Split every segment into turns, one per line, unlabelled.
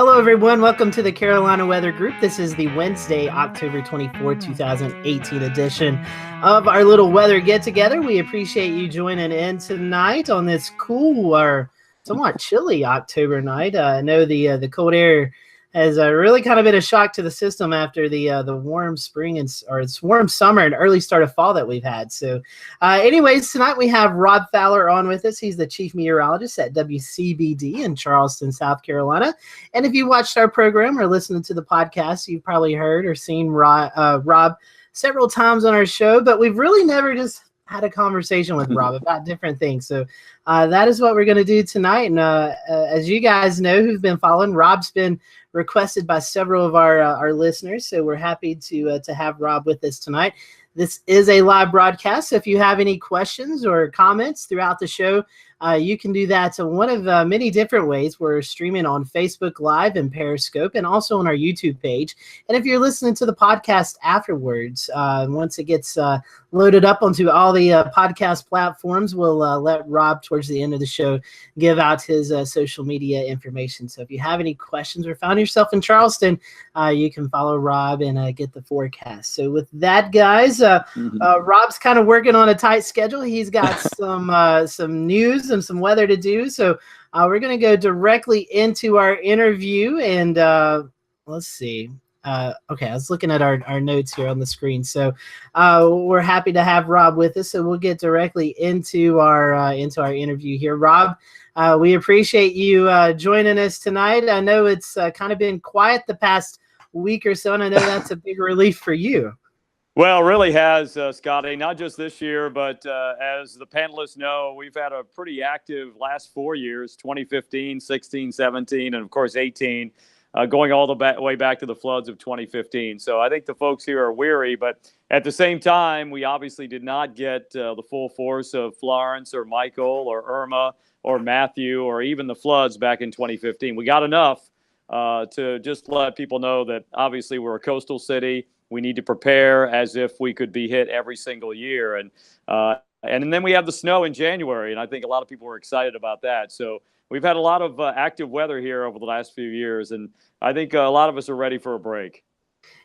Hello, everyone. Welcome to the Carolina Weather Group. This is the Wednesday, October 24, 2018 edition of our little weather get-together. We appreciate you joining in tonight on this cool or somewhat chilly October night. I know the cold air has really kind of been a shock to the system after the warm spring or it's warm summer and early start of fall that we've had. So anyways, tonight we have Rob Fowler on with us. He's the chief meteorologist at WCBD in Charleston, South Carolina. And if you watched our program or listened to the podcast, you've probably heard or seen Rob several times on our show, but we've really never just had a conversation with Rob about different things. So that is what we're going to do tonight. And as you guys know who've been following, Rob's been requested by several of our listeners. So we're happy to have Rob with us tonight. This is a live broadcast. So if you have any questions or comments throughout the show, you can do that one of many different ways. We're streaming on Facebook Live and Periscope and also on our YouTube page. And if you're listening to the podcast afterwards, once it gets loaded up onto all the podcast platforms, we'll let Rob towards the end of the show give out his social media information. So if you have any questions or found yourself in Charleston, you can follow Rob and get the forecast. So with that, guys, Rob's kind of working on a tight schedule. He's got some news and some weather to do. So we're going to go directly into our interview and let's see. Okay, I was looking at our notes here on the screen. So we're happy to have Rob with us. So we'll get directly into our interview here. Rob, we appreciate you joining us tonight. I know it's kind of been quiet the past week or so, and I know that's a big relief for you.
Well, it really has, Scotty, not just this year, but as the panelists know, we've had a pretty active last 4 years, 2015, 16, 17, and of course 18, going all the way back to the floods of 2015. So I think the folks here are weary, but at the same time, we obviously did not get the full force of Florence or Michael or Irma or Matthew or even the floods back in 2015. We got enough to just let people know that obviously we're a coastal city. We need to prepare as if we could be hit every single year. And then we have the snow in January, and I think a lot of people were excited about that. So we've had a lot of active weather here over the last few years, and I think a lot of us are ready for a break.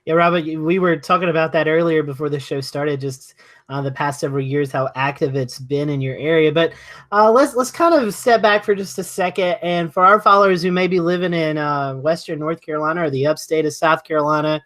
Yeah, Robert, we were talking about that earlier before the show started, just the past several years, how active it's been in your area. But let's kind of step back for just a second. And for our followers who may be living in Western North Carolina or the upstate of South Carolina,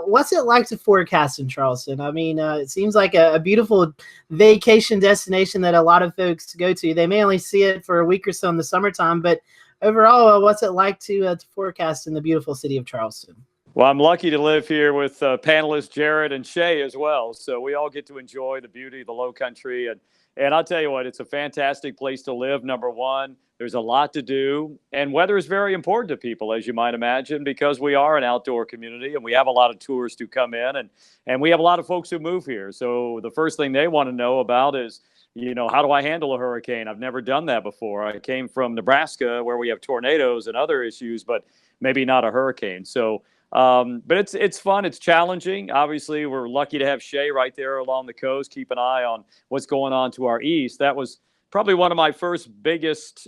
what's it like to forecast in Charleston? I mean, it seems like a beautiful vacation destination that a lot of folks go to. They may only see it for a week or so in the summertime, but overall, what's it like to forecast in the beautiful city of Charleston?
Well, I'm lucky to live here with panelists Jared and Shay as well. So we all get to enjoy the beauty of the low country. And I'll tell you what, it's a fantastic place to live, number one. There's a lot to do, and weather is very important to people, as you might imagine, because we are an outdoor community and we have a lot of tourists who come in and we have a lot of folks who move here. So the first thing they want to know about is, how do I handle a hurricane? I've never done that before. I came from Nebraska where we have tornadoes and other issues, but maybe not a hurricane. So, but it's fun. It's challenging. Obviously, we're lucky to have Shay right there along the coast. Keep an eye on what's going on to our east. That was probably one of my first biggest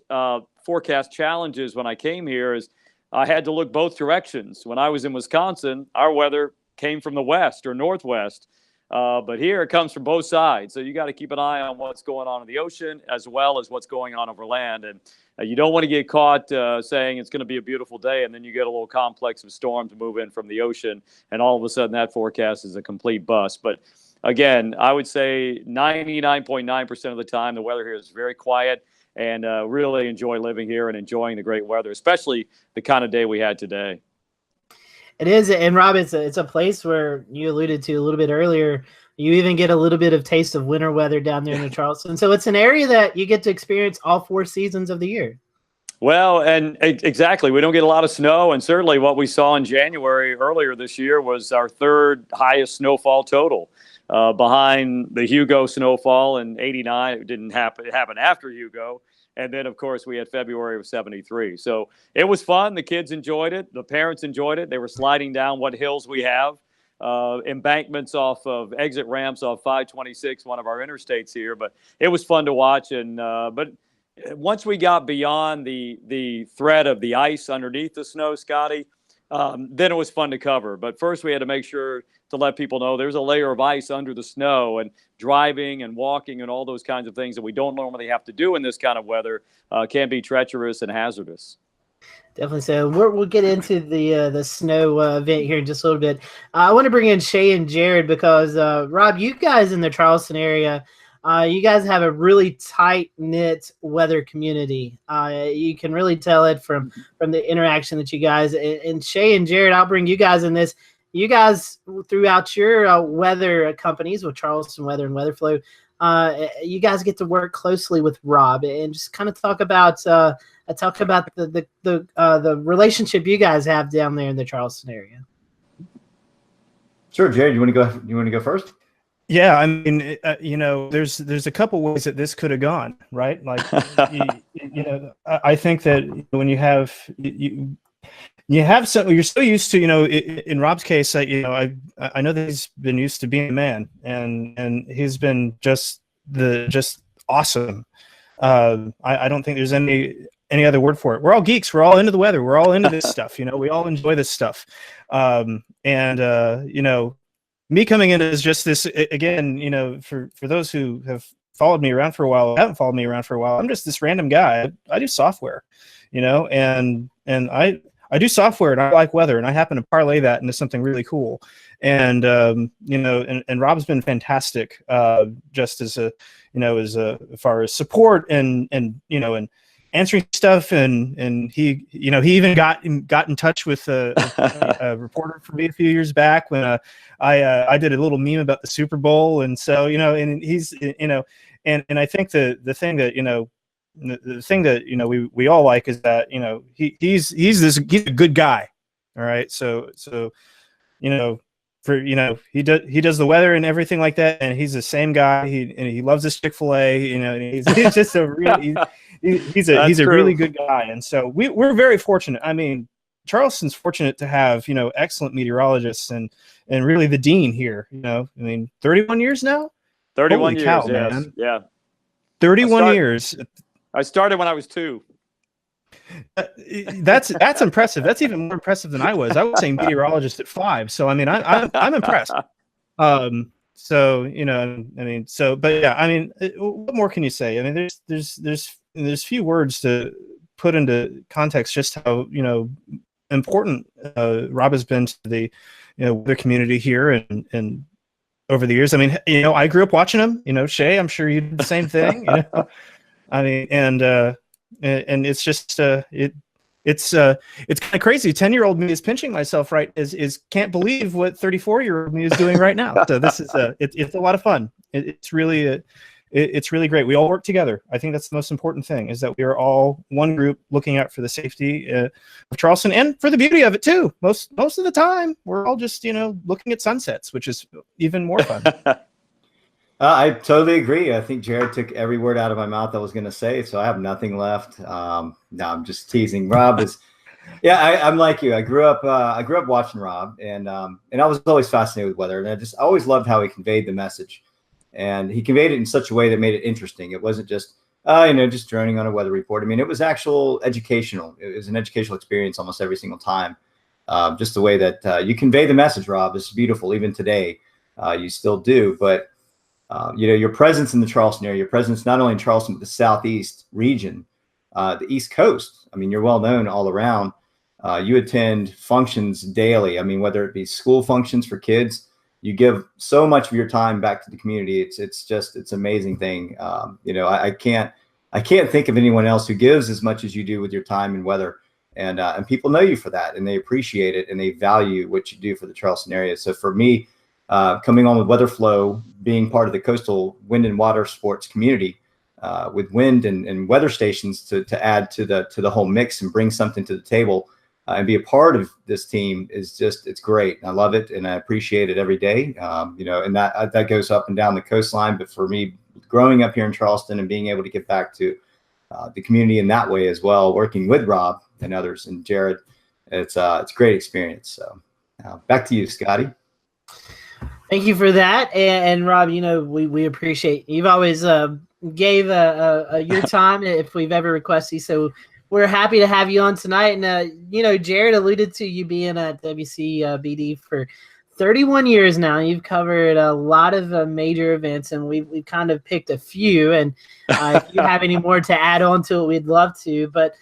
forecast challenges when I came here is I had to look both directions. When I was in Wisconsin, our weather came from the west or northwest, but here it comes from both sides. So you got to keep an eye on what's going on in the ocean as well as what's going on over land. And you don't want to get caught saying it's going to be a beautiful day, and then you get a little complex of storms move in from the ocean, and all of a sudden that forecast is a complete bust. But again, I would say 99.9% of the time, the weather here is very quiet, and really enjoy living here and enjoying the great weather, especially the kind of day we had today.
It is. And Rob, it's a place where you alluded to a little bit earlier. You even get a little bit of taste of winter weather down there in Charleston. So it's an area that you get to experience all 4 seasons of the year.
Well, and exactly. We don't get a lot of snow. And certainly what we saw in January earlier this year was our 3rd highest snowfall total. Behind the Hugo snowfall in '89. It didn't happen. It happened after Hugo. And then, of course, we had February of '73. So it was fun. The kids enjoyed it. The parents enjoyed it. They were sliding down what hills we have, embankments off of exit ramps off 526, one of our interstates here. But it was fun to watch. And but once we got beyond the threat of the ice underneath the snow, Scotty, then it was fun to cover. But first we had to make sure to let people know there's a layer of ice under the snow, and driving and walking and all those kinds of things that we don't normally have to do in this kind of weather can be treacherous and hazardous.
Definitely. So we'll get into the snow event here in just a little bit. I want to bring in Shay and Jared because Rob, you guys in the Charleston area, you guys have a really tight-knit weather community. You can really tell it from the interaction that you guys, and Shay and Jared, I'll bring you guys in this. You guys, throughout your weather companies with Charleston Weather and Weatherflow, you guys get to work closely with Rob and just kind of talk about the relationship you guys have down there in the Charleston area.
Sure, Jared, you want to go first?
Yeah, I mean, there's a couple ways that this could have gone, right? Like, I think that when you have you're so used to, in Rob's case, I know that he's been used to being a man, and he's been just awesome. I don't think there's any other word for it. We're all geeks. We're all into the weather. We're all into this stuff. We all enjoy this stuff. Me coming in is just this again, for those who have followed me around for a while, haven't followed me around for a while, I'm just this random guy. I do software, and I do software and I like weather, and I happen to parlay that into something really cool. And and Rob's been fantastic, just as as far as support and answering stuff, and he even got in touch with a reporter for me a few years back when I did a little meme about the Super Bowl, and so and he's and I think the thing that we all like is that he's a good guy, all right. So he does the weather and everything like that, and he's the same guy. He loves his Chick-fil-A, and he's just a really he's a really good guy, and so we're very fortunate. I mean, Charleston's fortunate to have excellent meteorologists and really the dean here. 31 years now.
31
Holy
years,
cow,
yes.
man.
Yeah.
31 years.
I started when I was 2.
That's impressive. That's even more impressive than I was. I was saying meteorologist at 5. So I mean, I'm impressed. So but yeah, I mean, what more can you say? I mean, there's few words to put into context just how important Rob has been to the weather community here and over the years. I mean, I grew up watching him. Shay, I'm sure you did the same thing. I mean, and it's just it's kind of crazy. 10-year-old me is pinching myself is can't believe what 34-year-old me is doing right now. So this is it's a lot of fun. It's really great. We all work together. I think that's the most important thing, is that we are all one group looking out for the safety of Charleston and for the beauty of it too. Most of the time, we're all just looking at sunsets, which is even more fun.
I totally agree. I think Jared took every word out of my mouth I was going to say, so I have nothing left. No, I'm just teasing. Rob is, I'm like you. I grew up watching Rob, and I was always fascinated with weather, and I always loved how he conveyed the message, and he conveyed it in such a way that made it interesting. It wasn't just just droning on a weather report. I mean, it was actual educational. It was an educational experience almost every single time. Just the way that you convey the message, Rob, is beautiful. Even today, you still do, but. Your presence in the Charleston area, your presence not only in Charleston, but the Southeast region, the East Coast. I mean, you're well known all around. You attend functions daily. I mean, whether it be school functions for kids, you give so much of your time back to the community. It's an amazing thing. I can't think of anyone else who gives as much as you do with your time and weather. And people know you for that, and they appreciate it, and they value what you do for the Charleston area. So for me, coming on with WeatherFlow, being part of the coastal wind and water sports community, with wind and weather stations to add to the whole mix and bring something to the table, and be a part of this team it's great. I love it, and I appreciate it every day. And that goes up and down the coastline. But for me, growing up here in Charleston and being able to get back to the community in that way as well, working with Rob and others and Jared, it's a great experience. So back to you, Scotty.
Thank you for that, and Rob. We appreciate you've always gave your time if we've ever requested. So we're happy to have you on tonight. And, Jared alluded to you being at WCBD for 31 years now. You've covered a lot of major events, and we've kind of picked a few. And if you have any more to add on to it, we'd love to. But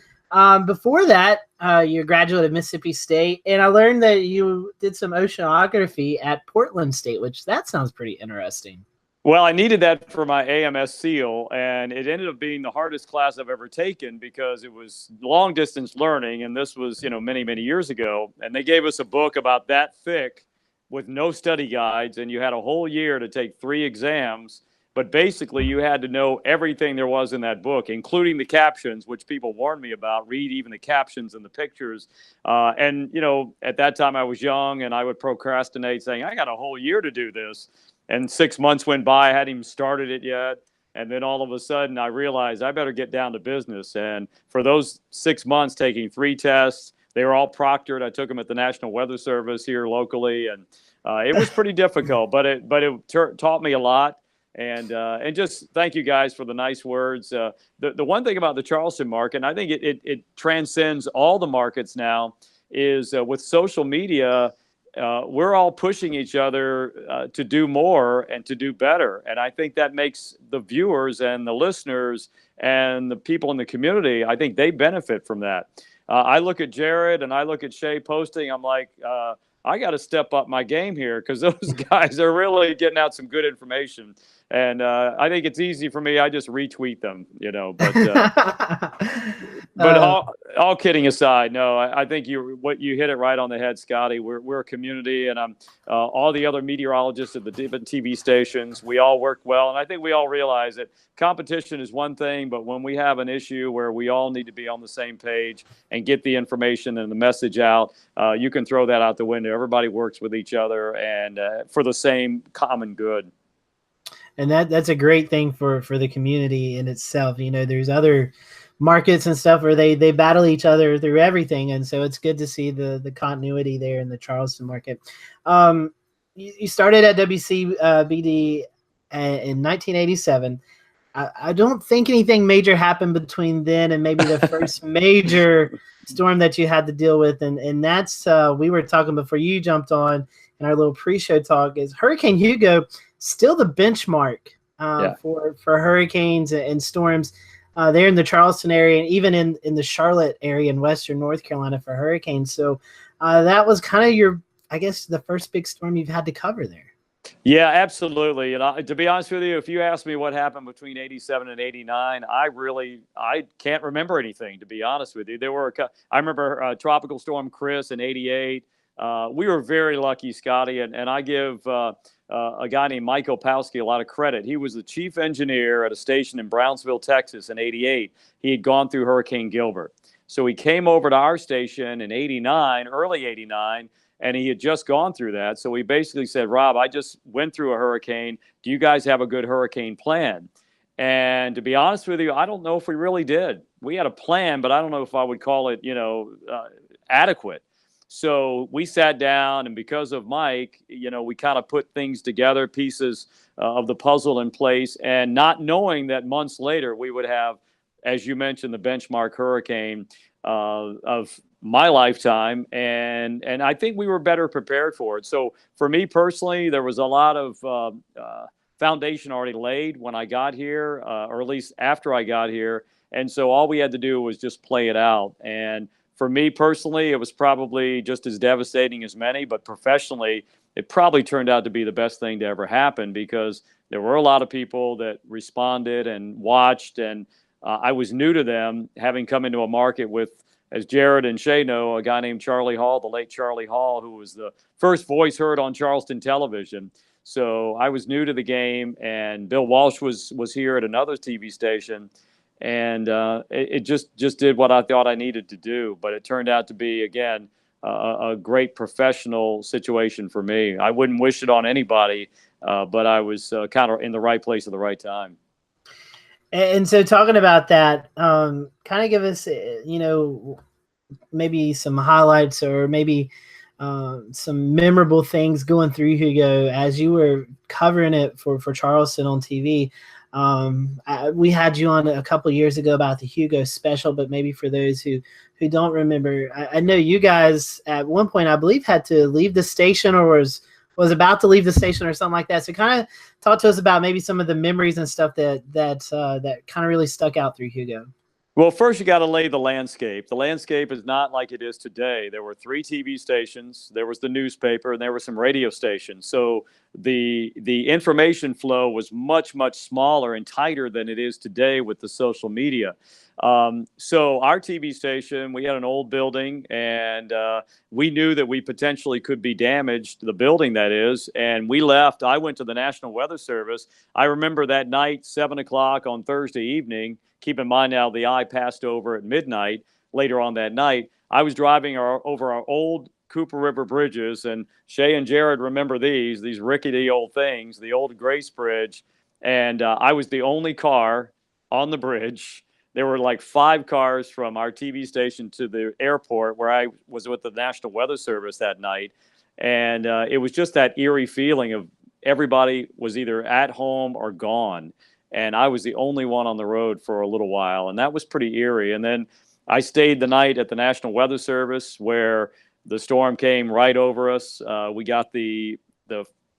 before that, you're a graduate of Mississippi State, and I learned that you did some oceanography at Portland State, which that sounds pretty interesting.
Well, I needed that for my AMS SEAL, and it ended up being the hardest class I've ever taken because it was long distance learning, and this was, many, many years ago. And they gave us a book about that thick with no study guides, and you had a whole year to take 3 exams. But basically, you had to know everything there was in that book, including the captions, which people warned me about. Read even the captions and the pictures. And at that time, I was young, and I would procrastinate, saying, I got a whole year to do this. And 6 months went by. I hadn't even started it yet. And then all of a sudden, I realized I better get down to business. And for those 6 months, taking 3 tests, they were all proctored. I took them at the National Weather Service here locally. And it was pretty difficult, but it taught me a lot. And just thank you guys for the nice words. The one thing about the Charleston market, and I think it transcends all the markets now, is with social media, we're all pushing each other to do more and to do better. And I think that makes the viewers and the listeners and the people in the community, I think they benefit from that. I look at Jared and I look at Shay posting. I'm like, I got to step up my game here because those guys are really getting out some good information. And I think it's easy for me. I just retweet them, But all kidding aside, no, I think you hit it right on the head, Scotty. We're a community, and I'm all the other meteorologists at the different TV stations. We all work well, and I think we all realize that competition is one thing, but when we have an issue where we all need to be on the same page and get the information and the message out, you can throw that out the window. Everybody works with each other and for the same common good.
And that's a great thing for the community in itself. There's other markets and stuff where they battle each other through everything. And so it's good to see the continuity there in the Charleston market. You started at WCBD in 1987. I don't think anything major happened between then and maybe the first major storm that you had to deal with. And that's, we were talking before you jumped on in our little pre-show talk, is Hurricane Hugo still the benchmark for hurricanes and storms there in the Charleston area, and even in the Charlotte area in Western North Carolina for hurricanes. So that was kind of the first big storm you've had to cover there.
Yeah, absolutely. And to be honest with you, if you ask me what happened between 87 and 89, I can't remember anything, to be honest with you. I remember Tropical Storm Chris in 88. We were very lucky, Scotty, and I give a guy named Mike Opowski a lot of credit. He was the chief engineer at a station in Brownsville, Texas in 88. He had gone through Hurricane Gilbert. So he came over to our station in 89, early 89, and he had just gone through that. So we basically said, Rob, I just went through a hurricane. Do you guys have a good hurricane plan? And to be honest with you, I don't know if we really did. We had a plan, but I don't know if I would call it, adequate. So we sat down, and because of Mike, we kind of put things together, pieces of the puzzle in place, and not knowing that months later we would have, as you mentioned, the benchmark hurricane of my lifetime. And I think we were better prepared for it. So for me personally, there was a lot of foundation already laid when I got here, or at least after I got here. And so all we had to do was just play it out. And for me personally, it was probably just as devastating as many, but professionally, it probably turned out to be the best thing to ever happen because there were a lot of people that responded and watched, and I was new to them, having come into a market with, as Jared and Shay know, a guy named Charlie Hall, the late Charlie Hall, who was the first voice heard on Charleston television. So I was new to the game, and Bill Walsh was here at another TV station. And it just did what I thought I needed to do. But it turned out to be, again, a great professional situation for me. I wouldn't wish it on anybody, but I was kind of in the right place at the right time.
And so talking about that, kind of give us, maybe some highlights or maybe some memorable things going through Hugo as you were covering it for Charleston on TV. We had you on a couple years ago about the Hugo special, but maybe for those who don't remember, I know you guys at one point, I believe, had to leave the station or was about to leave the station or something like that. So kind of talk to us about maybe some of the memories and stuff that kind of really stuck out through Hugo.
Well, first you got to lay the landscape. The landscape is not like it is today. There were 3 TV stations, there was the newspaper, and there were some radio stations. So the information flow was much, much smaller and tighter than it is today with the social media. So our TV station, we had an old building, and we knew that we potentially could be damaged, the building that is, and we left. I went to the National Weather Service. I remember that night, 7 o'clock on Thursday evening. Keep in mind now, the eye passed over at midnight later on that night. I was driving over our old Cooper River bridges, and Shay and Jared remember these rickety old things, the old Grace Bridge, and I was the only car on the bridge. There were like 5 cars from our TV station to the airport where I was with the National Weather Service that night, and it was just that eerie feeling of everybody was either at home or gone. And I was the only one on the road for a little while, and that was pretty eerie. And then I stayed the night at the National Weather Service where the storm came right over us. We got the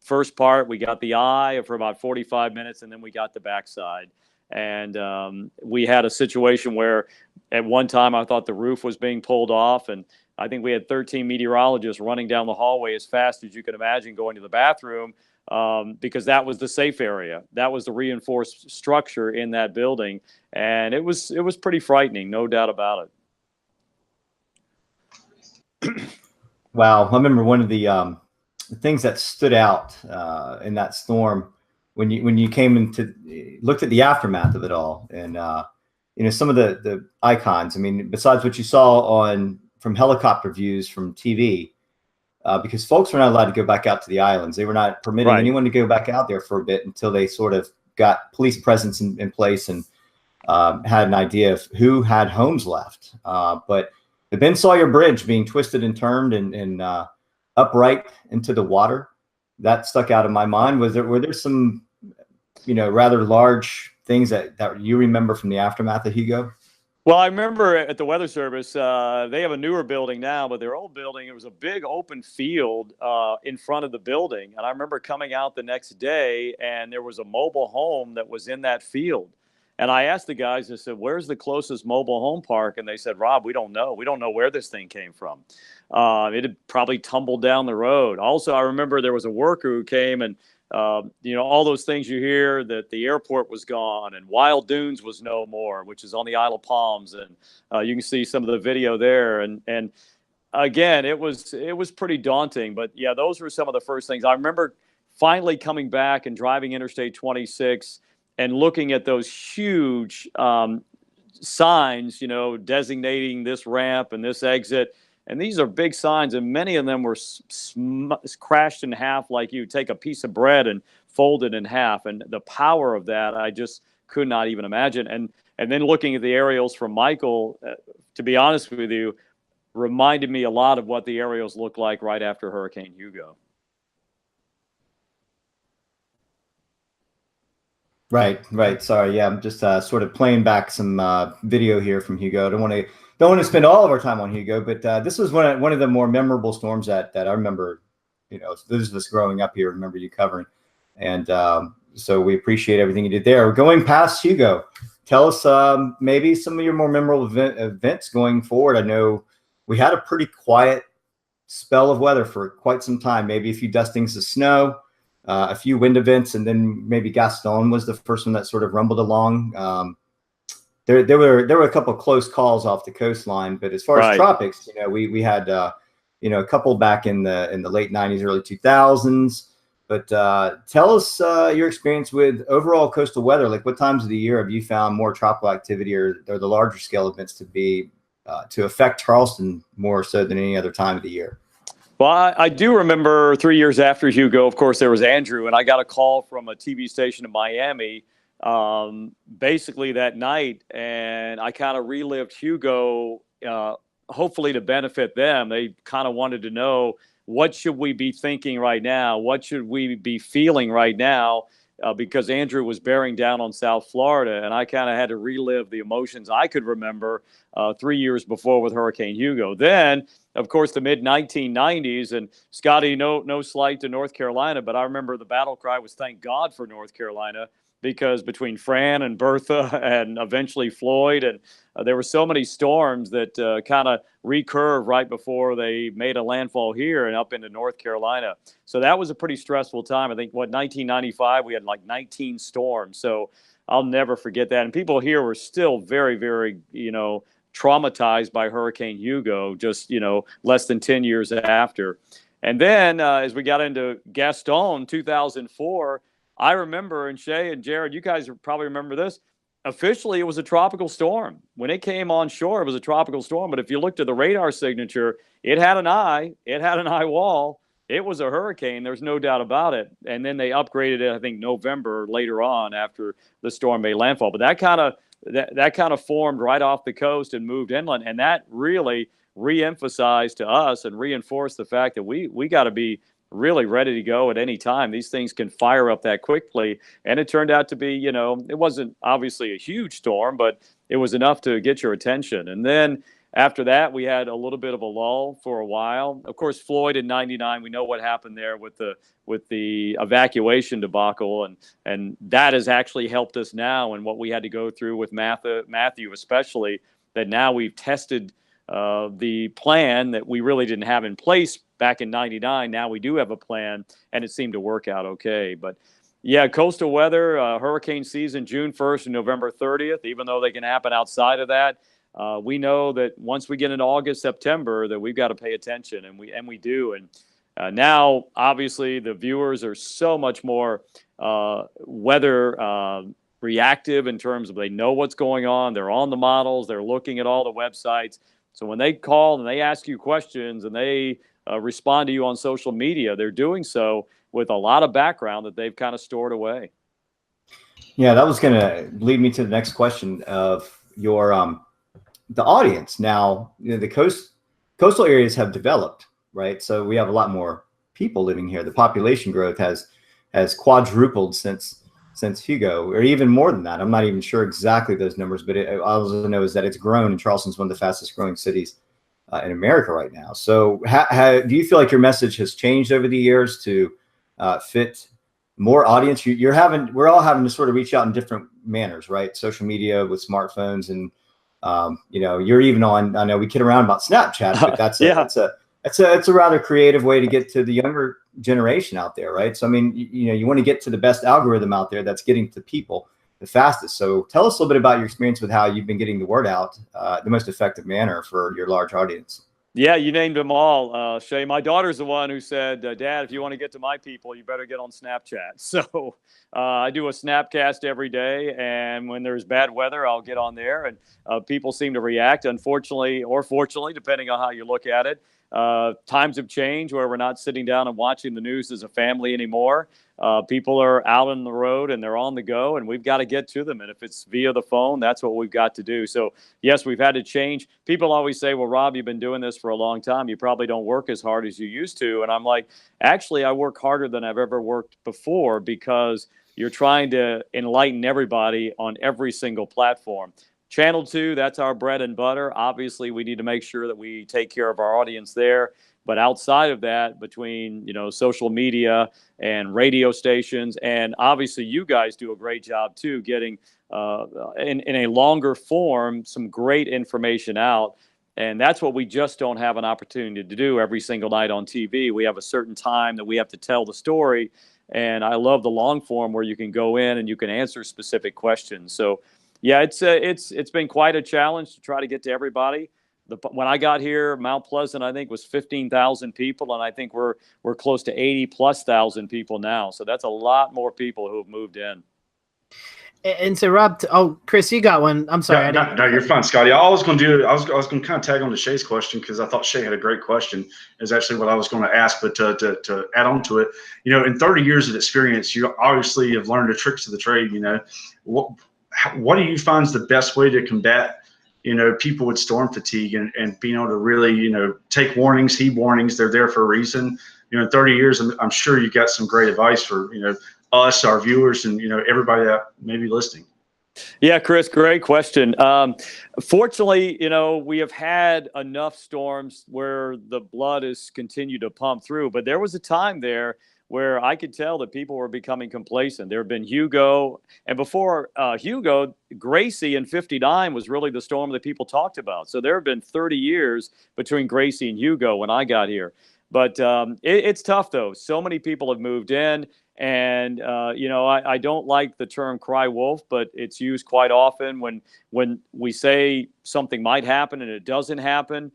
first part, we got the eye for about 45 minutes, and then we got the backside. And we had a situation where at one time I thought the roof was being pulled off, and I think we had 13 meteorologists running down the hallway as fast as you could imagine going to the bathroom. Because that was the safe area. That was the reinforced structure in that building. And it was pretty frightening, no doubt about
it. Wow. I remember one of the things that stood out in that storm when you came looked at the aftermath of it all. And, some of the icons, I mean, besides what you saw from helicopter views from TV, because folks were not allowed to go back out to the islands. They were not permitting anyone to go back out there for a bit until they sort of got police presence in place and had an idea of who had homes left. But the Ben Sawyer Bridge being twisted and turned and upright into the water, that stuck out in my mind. Were there some, rather large things that you remember from the aftermath of Hugo?
Well, I remember at the Weather Service, they have a newer building now, but their old building, it was a big open field in front of the building. And I remember coming out the next day, and there was a mobile home that was in that field. And I asked the guys, I said, where's the closest mobile home park? And they said, Rob, we don't know. We don't know where this thing came from. It had probably tumbled down the road. Also, I remember there was a worker who came and all those things you hear, that the airport was gone and Wild Dunes was no more, which is on the Isle of Palms. And you can see some of the video there. And again, it was pretty daunting. But yeah, those were some of the first things. I remember finally coming back and driving Interstate 26 and looking at those huge signs, designating this ramp and this exit. And these are big signs, and many of them were crashed in half like you take a piece of bread and fold it in half. And the power of that, I just could not even imagine. And then looking at the aerials from Michael, to be honest with you, reminded me a lot of what the aerials looked like right after Hurricane Hugo.
Right. Sorry. Yeah, I'm just sort of playing back some video here from Hugo. Don't want to spend all of our time on Hugo, but this was one of the more memorable storms that I remember. Those of us growing up here remember you covering, and so we appreciate everything you did there. We're going past Hugo. Tell us maybe some of your more memorable events going forward. I know we had a pretty quiet spell of weather for quite some time. Maybe a few dustings of snow. A few wind events, and then maybe Gaston was the first one that sort of rumbled along. There were a couple of close calls off the coastline, but as far as tropics, we had a couple back in the late 90s, early 2000s. But tell us your experience with overall coastal weather. Like, what times of the year have you found more tropical activity or the larger scale events to affect Charleston more so than any other time of the year?
Well, I do remember 3 years after Hugo, of course, there was Andrew, and I got a call from a TV station in Miami basically that night, and I kind of relived Hugo, hopefully to benefit them. They kind of wanted to know, what should we be thinking right now? What should we be feeling right now because Andrew was bearing down on South Florida, and I kind of had to relive the emotions I could remember 3 years before with Hurricane Hugo. Then, of course, the mid-1990s, and Scotty, no slight to North Carolina, but I remember the battle cry was thank God for North Carolina, because between Fran and Bertha and eventually Floyd, and there were so many storms that kind of recurved right before they made a landfall here and up into North Carolina. So that was a pretty stressful time. I think, 1995, we had like 19 storms. So I'll never forget that. And people here were still very, very, traumatized by Hurricane Hugo, just, less than 10 years after. And then as we got into Gaston, 2004, I remember, and Shay and Jared, you guys probably remember this, officially it was a tropical storm. When it came on shore, it was a tropical storm. But if you looked at the radar signature, it had an eye wall. It was a hurricane. There's no doubt about it. And then they upgraded it, I think, November later on after the storm made landfall. But that kind of formed right off the coast and moved inland. And that really re-emphasized to us and reinforced the fact that we got to be really ready to go at any time. These things can fire up that quickly. And it turned out to be, it wasn't obviously a huge storm, but it was enough to get your attention. And then after that, we had a little bit of a lull for a while. Of course, Floyd in '99, we know what happened there with the evacuation debacle. And that has actually helped us now. And what we had to go through with Matthew, especially, that now we've tested the plan that we really didn't have in place back in '99. Now we do have a plan, and it seemed to work out okay. But yeah, coastal weather, hurricane season, June 1st and November 30th, even though they can happen outside of that. We know that once we get into August, September, that we've got to pay attention, and we do. And now, obviously, the viewers are so much more weather reactive in terms of they know what's going on. They're on the models. They're looking at all the websites. So when they call and they ask you questions and they respond to you on social media, they're doing so with a lot of background that they've kind of stored away.
Yeah, that was going to lead me to the next question of your the audience. Now, the coastal areas have developed, right? So we have a lot more people living here. The population growth has quadrupled since Hugo, or even more than that. I'm not even sure exactly those numbers, but all I know is that it's grown, and Charleston's one of the fastest growing cities in America right now. So do you feel like your message has changed over the years to fit more audience? We're all having to sort of reach out in different manners, right? Social media with smartphones, and you're even on, I know we kid around about Snapchat, but that's a rather creative way to get to the younger generation out there, right? So I mean, you want to get to the best algorithm out there that's getting to people the fastest. So tell us a little bit about your experience with how you've been getting the word out the most effective manner for your large audience.
Yeah, you named them all, Shay. My daughter's the one who said, Dad, if you want to get to my people, you better get on Snapchat. So I do a Snapcast every day, and when there's bad weather, I'll get on there, and people seem to react, unfortunately or fortunately, depending on how you look at it. Times have changed where we're not sitting down and watching the news as a family anymore. People are out on the road and they're on the go, and we've got to get to them. And if it's via the phone, that's what we've got to do. So yes, we've had to change. People always say, well, Rob, you've been doing this for a long time. You probably don't work as hard as you used to. And I'm like, actually, I work harder than I've ever worked before, because you're trying to enlighten everybody on every single platform. Channel 2, that's our bread and butter. Obviously, we need to make sure that we take care of our audience there. But outside of that, between social media and radio stations, and obviously you guys do a great job too, getting in a longer form some great information out. And that's what we just don't have an opportunity to do every single night on TV. We have a certain time that we have to tell the story. And I love the long form where you can go in and you can answer specific questions. So yeah, it's been quite a challenge to try to get to everybody. When I got here, Mount Pleasant, I think, was 15,000 people, and I think we're close to 80,000+ people now. So that's a lot more people who have moved in.
And so, Rob, Chris, you got one. I'm sorry.
No, you're fine, Scotty. I was going to kind of tag on to Shay's question, because I thought Shay had a great question. Is actually what I was going to ask, but to add on to it, in 30 years of experience, you obviously have learned the tricks of the trade. What do you find is the best way to combat people with storm fatigue and being able to really, take warnings, heed warnings? They're there for a reason. In 30 years, I'm sure you got some great advice for, us, our viewers, and everybody that may be listening?
Yeah, Chris, great question. Fortunately, we have had enough storms where the blood has continued to pump through, but there was a time there where I could tell that people were becoming complacent. There have been Hugo, and before Hugo, Gracie in '59 was really the storm that people talked about. So there have been 30 years between Gracie and Hugo when I got here. But it's tough, though. So many people have moved in, and I don't like the term "cry wolf," but it's used quite often when we say something might happen and it doesn't happen.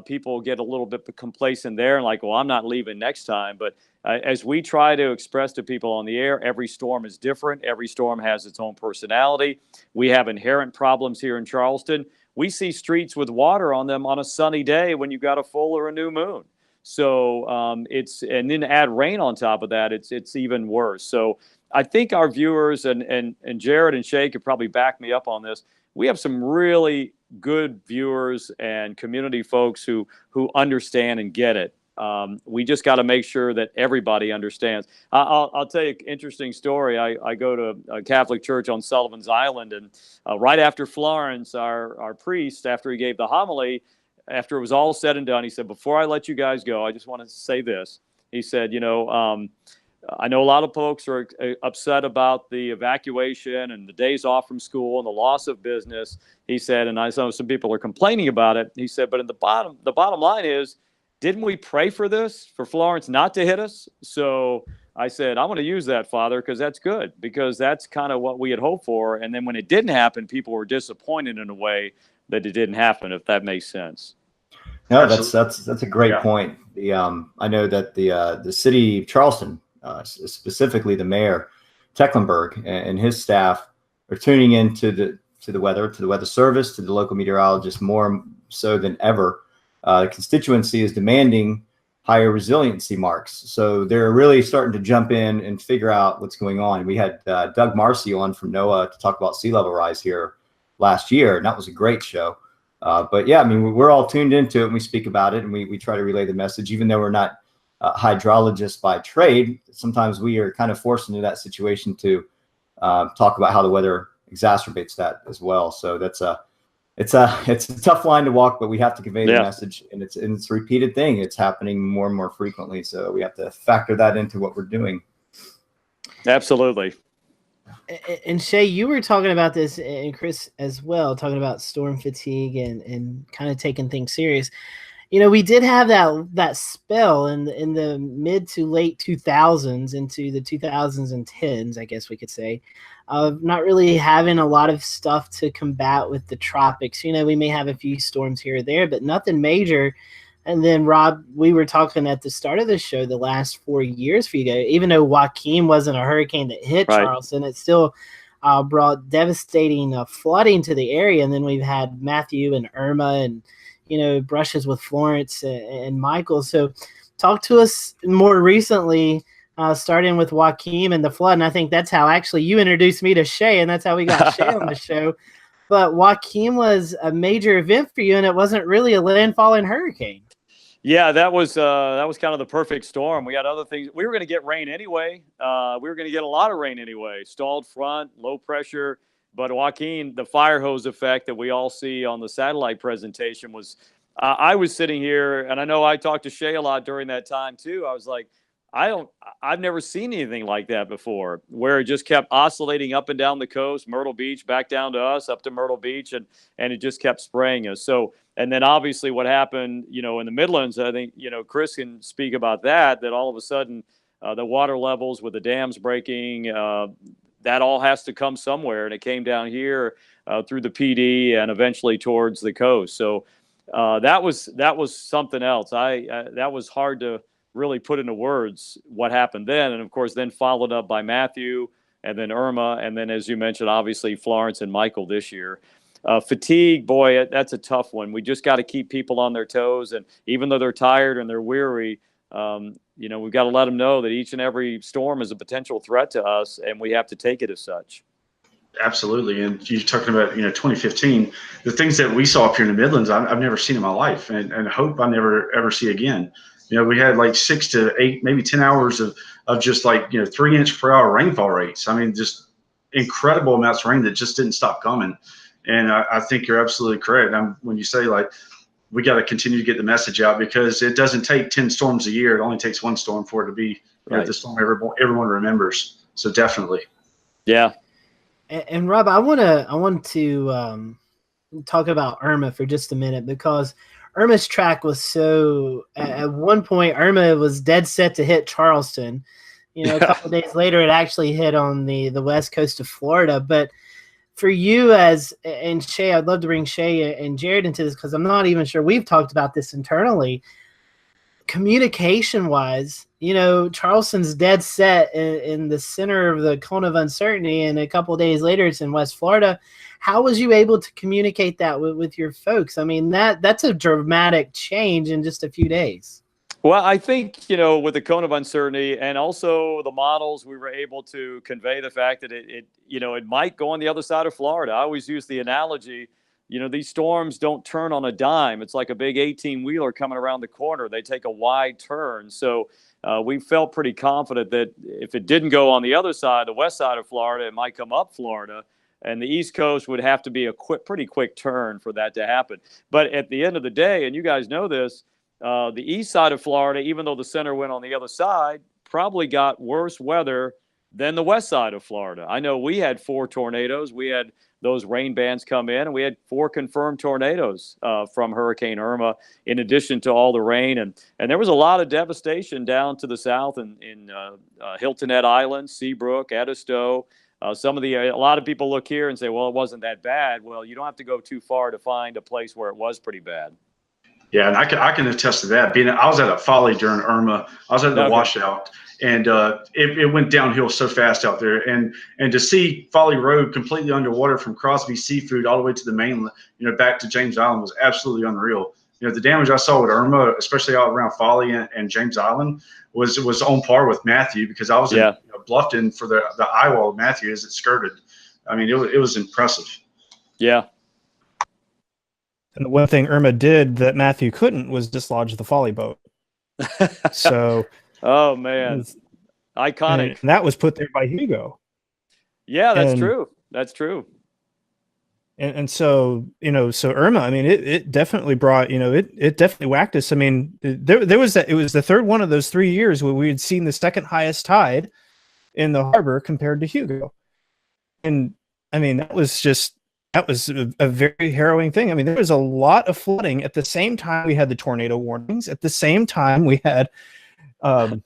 People get a little bit complacent there and like, well, I'm not leaving next time. But as we try to express to people on the air, every storm is different. Every storm has its own personality. We have inherent problems here in Charleston. We see streets with water on them on a sunny day when you've got a full or a new moon. So and then add rain on top of that, it's even worse. So I think our viewers and Jared and Shay could probably back me up on this. We have some really good viewers and community folks who understand and get it. We just got to make sure that everybody understands. I'll tell you an interesting story. I go to a Catholic church on Sullivan's Island, and right after Florence, our priest, after he gave the homily, after it was all said and done, he said, "Before I let you guys go, I just want to say this." He said, I know a lot of folks are upset about the evacuation and the days off from school and the loss of business. He said, and I know some people are complaining about it. He said, but the bottom line is, didn't we pray for this, for Florence not to hit us? So I said, I'm going to use that, Father, because that's good, because that's kind of what we had hoped for. And then when it didn't happen, people were disappointed in a way that it didn't happen, if that makes sense.
No, that's a great point. I know that the city of Charleston, specifically the mayor, Tecklenburg, and his staff are tuning into the weather service, to the local meteorologist more so than ever. The constituency is demanding higher resiliency marks. So they're really starting to jump in and figure out what's going on. We had Doug Marcy on from NOAA to talk about sea level rise here last year, and that was a great show. But yeah, I mean, we're all tuned into it and we speak about it, and we try to relay the message, even though we're not hydrologists by trade. Sometimes we are kind of forced into that situation to talk about how the weather exacerbates that as well. So it's a tough line to walk, but we have to convey the message, and it's a repeated thing. It's happening more and more frequently. So we have to factor that into what we're doing.
Absolutely.
And Shay, you were talking about this, and Chris as well, talking about storm fatigue and kind of taking things serious. We did have that spell in the mid to late 2000s into the 2010s, I guess we could say, of not really having a lot of stuff to combat with the tropics. We may have a few storms here or there, but nothing major. And then, Rob, we were talking at the start of the show, the last 4 years for you guys, even though Joaquin wasn't a hurricane that hit Charleston, it still brought devastating flooding to the area. And then we've had Matthew and Irma and, brushes with Florence and Michael. So talk to us more recently, starting with Joaquin and the flood. And I think that's how actually you introduced me to Shay, and that's how we got Shay on the show. But Joaquin was a major event for you, and it wasn't really a landfalling hurricane.
Yeah, that was kind of the perfect storm. We had other things. We were going to get rain anyway. We were going to get a lot of rain anyway. Stalled front, low pressure. But Joaquin, the fire hose effect that we all see on the satellite presentation was, I was sitting here, and I know I talked to Shay a lot during that time too. I was like, I've never seen anything like that before, where it just kept oscillating up and down the coast, Myrtle Beach, back down to us, up to Myrtle Beach, and it just kept spraying us. So, and then obviously what happened, in the Midlands, I think, Chris can speak about that all of a sudden the water levels with the dams breaking, that all has to come somewhere. And it came down here through the PD and eventually towards the coast. So that was something else. That was hard to really put into words what happened then. And of course, then followed up by Matthew and then Irma. And then, as you mentioned, obviously Florence and Michael this year. Fatigue, boy, that's a tough one. We just got to keep people on their toes. And even though they're tired and they're weary, we've got to let them know that each and every storm is a potential threat to us, and we have to take it as such.
Absolutely. And you're talking about, 2015, the things that we saw up here in the Midlands, I've never seen in my life, and hope I never ever see again. We had like 6 to 8, maybe 10 hours of just like 3-inch per hour rainfall rates. I mean, just incredible amounts of rain that just didn't stop coming. And I think you're absolutely correct. When you say like we got to continue to get the message out, because it doesn't take 10 storms a year. It only takes one storm for it to be the storm everyone remembers. So definitely.
Yeah.
And Rob, I want to talk about Irma for just a minute, because Irma's track was so, at one point, Irma was dead set to hit Charleston. A couple of days later, it actually hit on the west coast of Florida. But for you and Shay, I'd love to bring Shay and Jared into this, because I'm not even sure we've talked about this internally. Communication-wise, Charleston's dead set in the center of the cone of uncertainty, and a couple of days later, it's in West Florida. How was you able to communicate that with your folks? I mean, that's a dramatic change in just a few days.
Well, I think, with the cone of uncertainty and also the models, we were able to convey the fact that it might go on the other side of Florida. I always use the analogy, these storms don't turn on a dime. It's like a big 18-wheeler coming around the corner. They take a wide turn. So we felt pretty confident that if it didn't go on the other side, the west side of Florida, it might come up Florida. And the East Coast would have to be a pretty quick turn for that to happen. But at the end of the day, and you guys know this, the east side of Florida, even though the center went on the other side, probably got worse weather than the west side of Florida. I know we had 4 tornadoes. We had those rain bands come in, and we had 4 confirmed tornadoes from Hurricane Irma, in addition to all the rain. And there was a lot of devastation down to the south in Hilton Head Island, Seabrook, Edisto. A lot of people look here and say, well, it wasn't that bad. Well, you don't have to go too far to find a place where it was pretty bad.
Yeah, and I can attest to that. I was at a Folly during Irma. I was at the washout, and it went downhill so fast out there. And to see Folly Road completely underwater from Crosby Seafood all the way to the mainland, back to James Island, was absolutely unreal. The damage I saw with Irma, especially out around Folly and James Island, was on par with Matthew, because I was in Bluffton for the eye wall of Matthew as it skirted. I mean, it was impressive.
Yeah.
And the one thing Irma did that Matthew couldn't was dislodge the Folly boat. So,
oh man, iconic.
And that was put there by Hugo.
Yeah, that's true. That's true.
And so, so Irma, I mean, it definitely brought, it definitely whacked us. I mean, there was that, it was the third one of those 3 years where we had seen the second highest tide in the harbor compared to Hugo. And I mean, that was a very harrowing thing. I mean, there was a lot of flooding at the same time we had the tornado warnings. At the same time, we had, a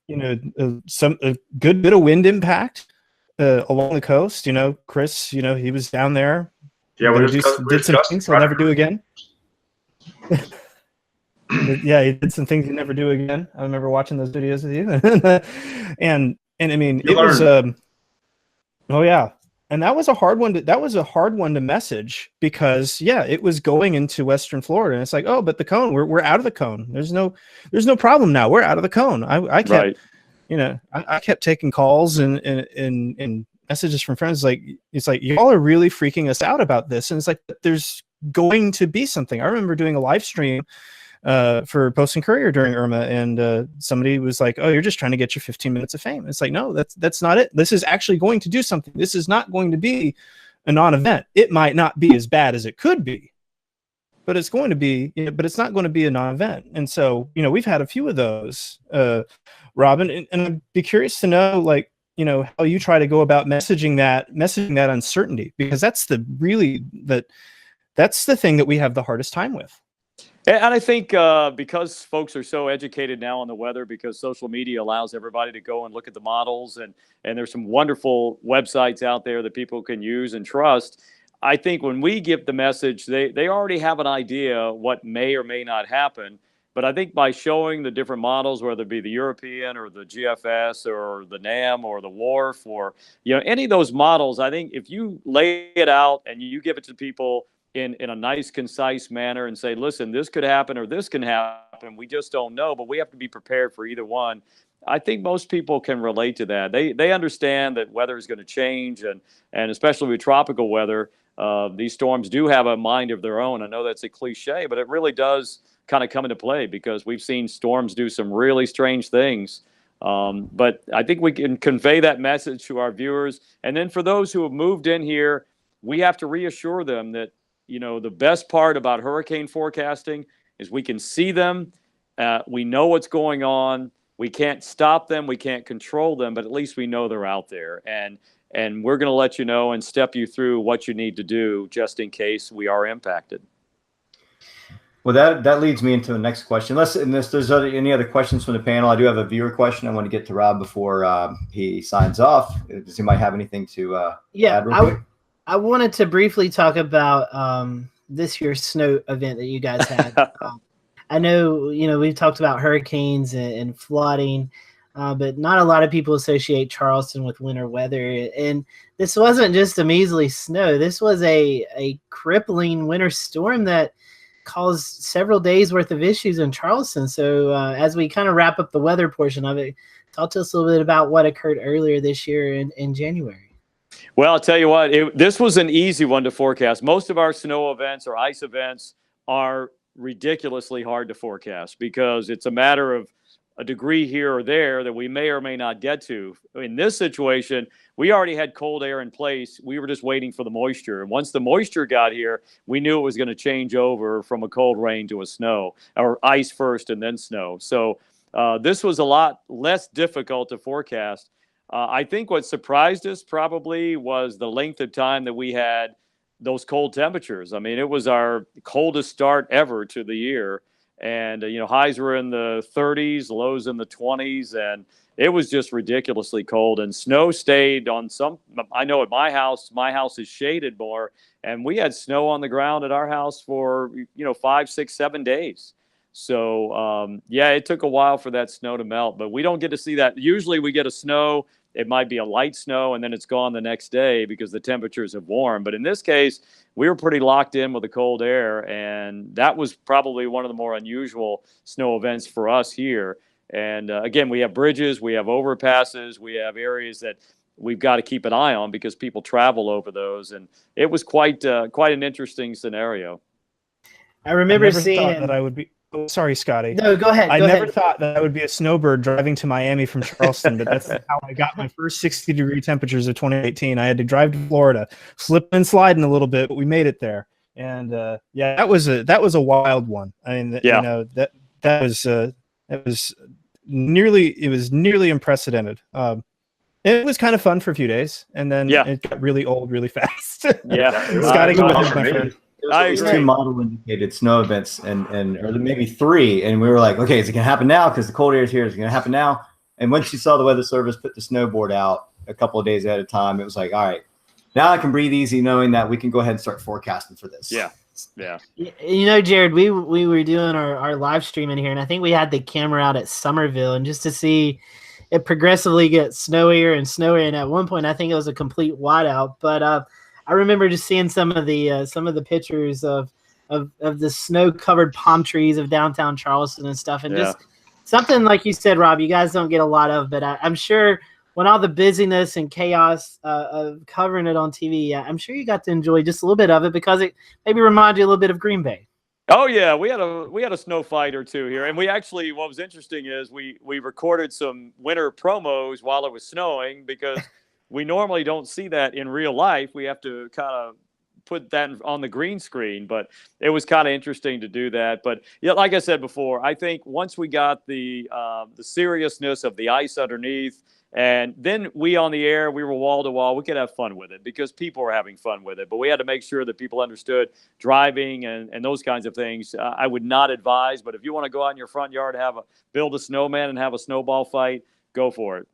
good bit of wind impact along the coast. Chris, he was down there.
Yeah,
did some things he'll never do again. Yeah, he did some things he'll never do again. I remember watching those videos with you, and I mean, it was. Oh yeah. And that was a hard one to message, because it was going into Western Florida, and it's like, oh, but the cone, we're out of the cone. There's no problem now. We're out of the cone. I kept, I kept taking calls and messages from friends. It's like, y'all are really freaking us out about this. And it's like, there's going to be something. I remember doing a live stream for Post and Courier during Irma, and somebody was like, oh, you're just trying to get your 15 minutes of fame. It's like, no, that's not it. This is actually going to do something. This is not going to be a non-event. It might not be as bad as it could be, but it's going to be, but it's not going to be a non-event. And so, we've had a few of those, Robin, and I'd be curious to know, how you try to go about messaging that uncertainty, because that's the thing that we have the hardest time with.
And I think because folks are so educated now on the weather, because social media allows everybody to go and look at the models, and there's some wonderful websites out there that people can use and trust. I think when we give the message, they already have an idea what may or may not happen. But I think by showing the different models, whether it be the European or the GFS or the NAM or the WRF or any of those models, I think if you lay it out and you give it to people in a nice, concise manner and say, listen, this could happen or this can happen. We just don't know, but we have to be prepared for either one. I think most people can relate to that. They understand that weather is going to change, and especially with tropical weather, these storms do have a mind of their own. I know that's a cliche, but it really does kind of come into play, because we've seen storms do some really strange things. But I think we can convey that message to our viewers. And then for those who have moved in here, we have to reassure them that, the best part about hurricane forecasting is we can see them. We know what's going on. We can't stop them. We can't control them, but at least we know they're out there. And we're going to let you know and step you through what you need to do just in case we are impacted.
Well, that leads me into the next question. Unless there's any other questions from the panel, I do have a viewer question I want to get to Rob before he signs off. Does anybody have anything to add real quick?
I wanted to briefly talk about this year's snow event that you guys had. I know, we've talked about hurricanes and flooding, but not a lot of people associate Charleston with winter weather. And this wasn't just a measly snow. This was a crippling winter storm that caused several days worth of issues in Charleston. So as we kind of wrap up the weather portion of it, talk to us a little bit about what occurred earlier this year in January.
Well, I'll tell you what, this was an easy one to forecast. Most of our snow events or ice events are ridiculously hard to forecast because it's a matter of a degree here or there that we may or may not get to. In this situation, we already had cold air in place. We were just waiting for the moisture. And once the moisture got here, we knew it was going to change over from a cold rain to a snow, or ice first and then snow. So this was a lot less difficult to forecast. I think what surprised us probably was the length of time that we had those cold temperatures. I mean, it was our coldest start ever to the year. And, highs were in the 30s, lows in the 20s, and it was just ridiculously cold. And snow stayed on some, I know at my house is shaded more, and we had snow on the ground at our house for, 5, 6, 7 days. So, it took a while for that snow to melt, but we don't get to see that. Usually we get a snow. It might be a light snow, and then it's gone the next day because the temperatures have warmed. But in this case, we were pretty locked in with the cold air, and that was probably one of the more unusual snow events for us here. And again, we have bridges, we have overpasses, we have areas that we've got to keep an eye on because people travel over those. And it was quite an interesting scenario.
I remember
seeing
that
I would be. Oh, sorry, Scotty.
No, go ahead.
I never thought that I would be a snowbird driving to Miami from Charleston, but that's how I got my first 60-degree temperatures of 2018. I had to drive to Florida, slipping and sliding a little bit, but we made it there. And that was a wild one. I mean, that was nearly unprecedented. It was kind of fun for a few days, and then it got really old really fast.
Yeah,
Scotty, go ahead, my friend.
It was 2 model indicated snow events and or maybe 3, and we were like, okay, is it gonna happen now? Because the cold air is here. Is it gonna happen now? And once you saw the Weather Service put the snowboard out a couple of days at a time, it was like, all right, now I can breathe easy knowing that we can go ahead and start forecasting for this.
Yeah.
Jared, we were doing our live streaming here, and I think we had the camera out at Somerville, and just to see it progressively get snowier and snowier. And at one point, I think it was a complete whiteout, but I remember just seeing some of the pictures of the snow-covered palm trees of downtown Charleston and stuff, and just something like you said, Rob, you guys don't get a lot of, but I'm sure when all the busyness and chaos of covering it on TV, I'm sure you got to enjoy just a little bit of it because it maybe reminded you a little bit of Green Bay.
Oh yeah, we had a snow fight or two here, and we actually, what was interesting is we recorded some winter promos while it was snowing because we normally don't see that in real life. We have to kind of put that on the green screen, but it was kind of interesting to do that. But like I said before, I think once we got the seriousness of the ice underneath, and then we on the air, we were wall to wall, we could have fun with it because people were having fun with it. But we had to make sure that people understood driving and those kinds of things. I would not advise, but if you want to go out in your front yard, build a snowman and have a snowball fight, go for it.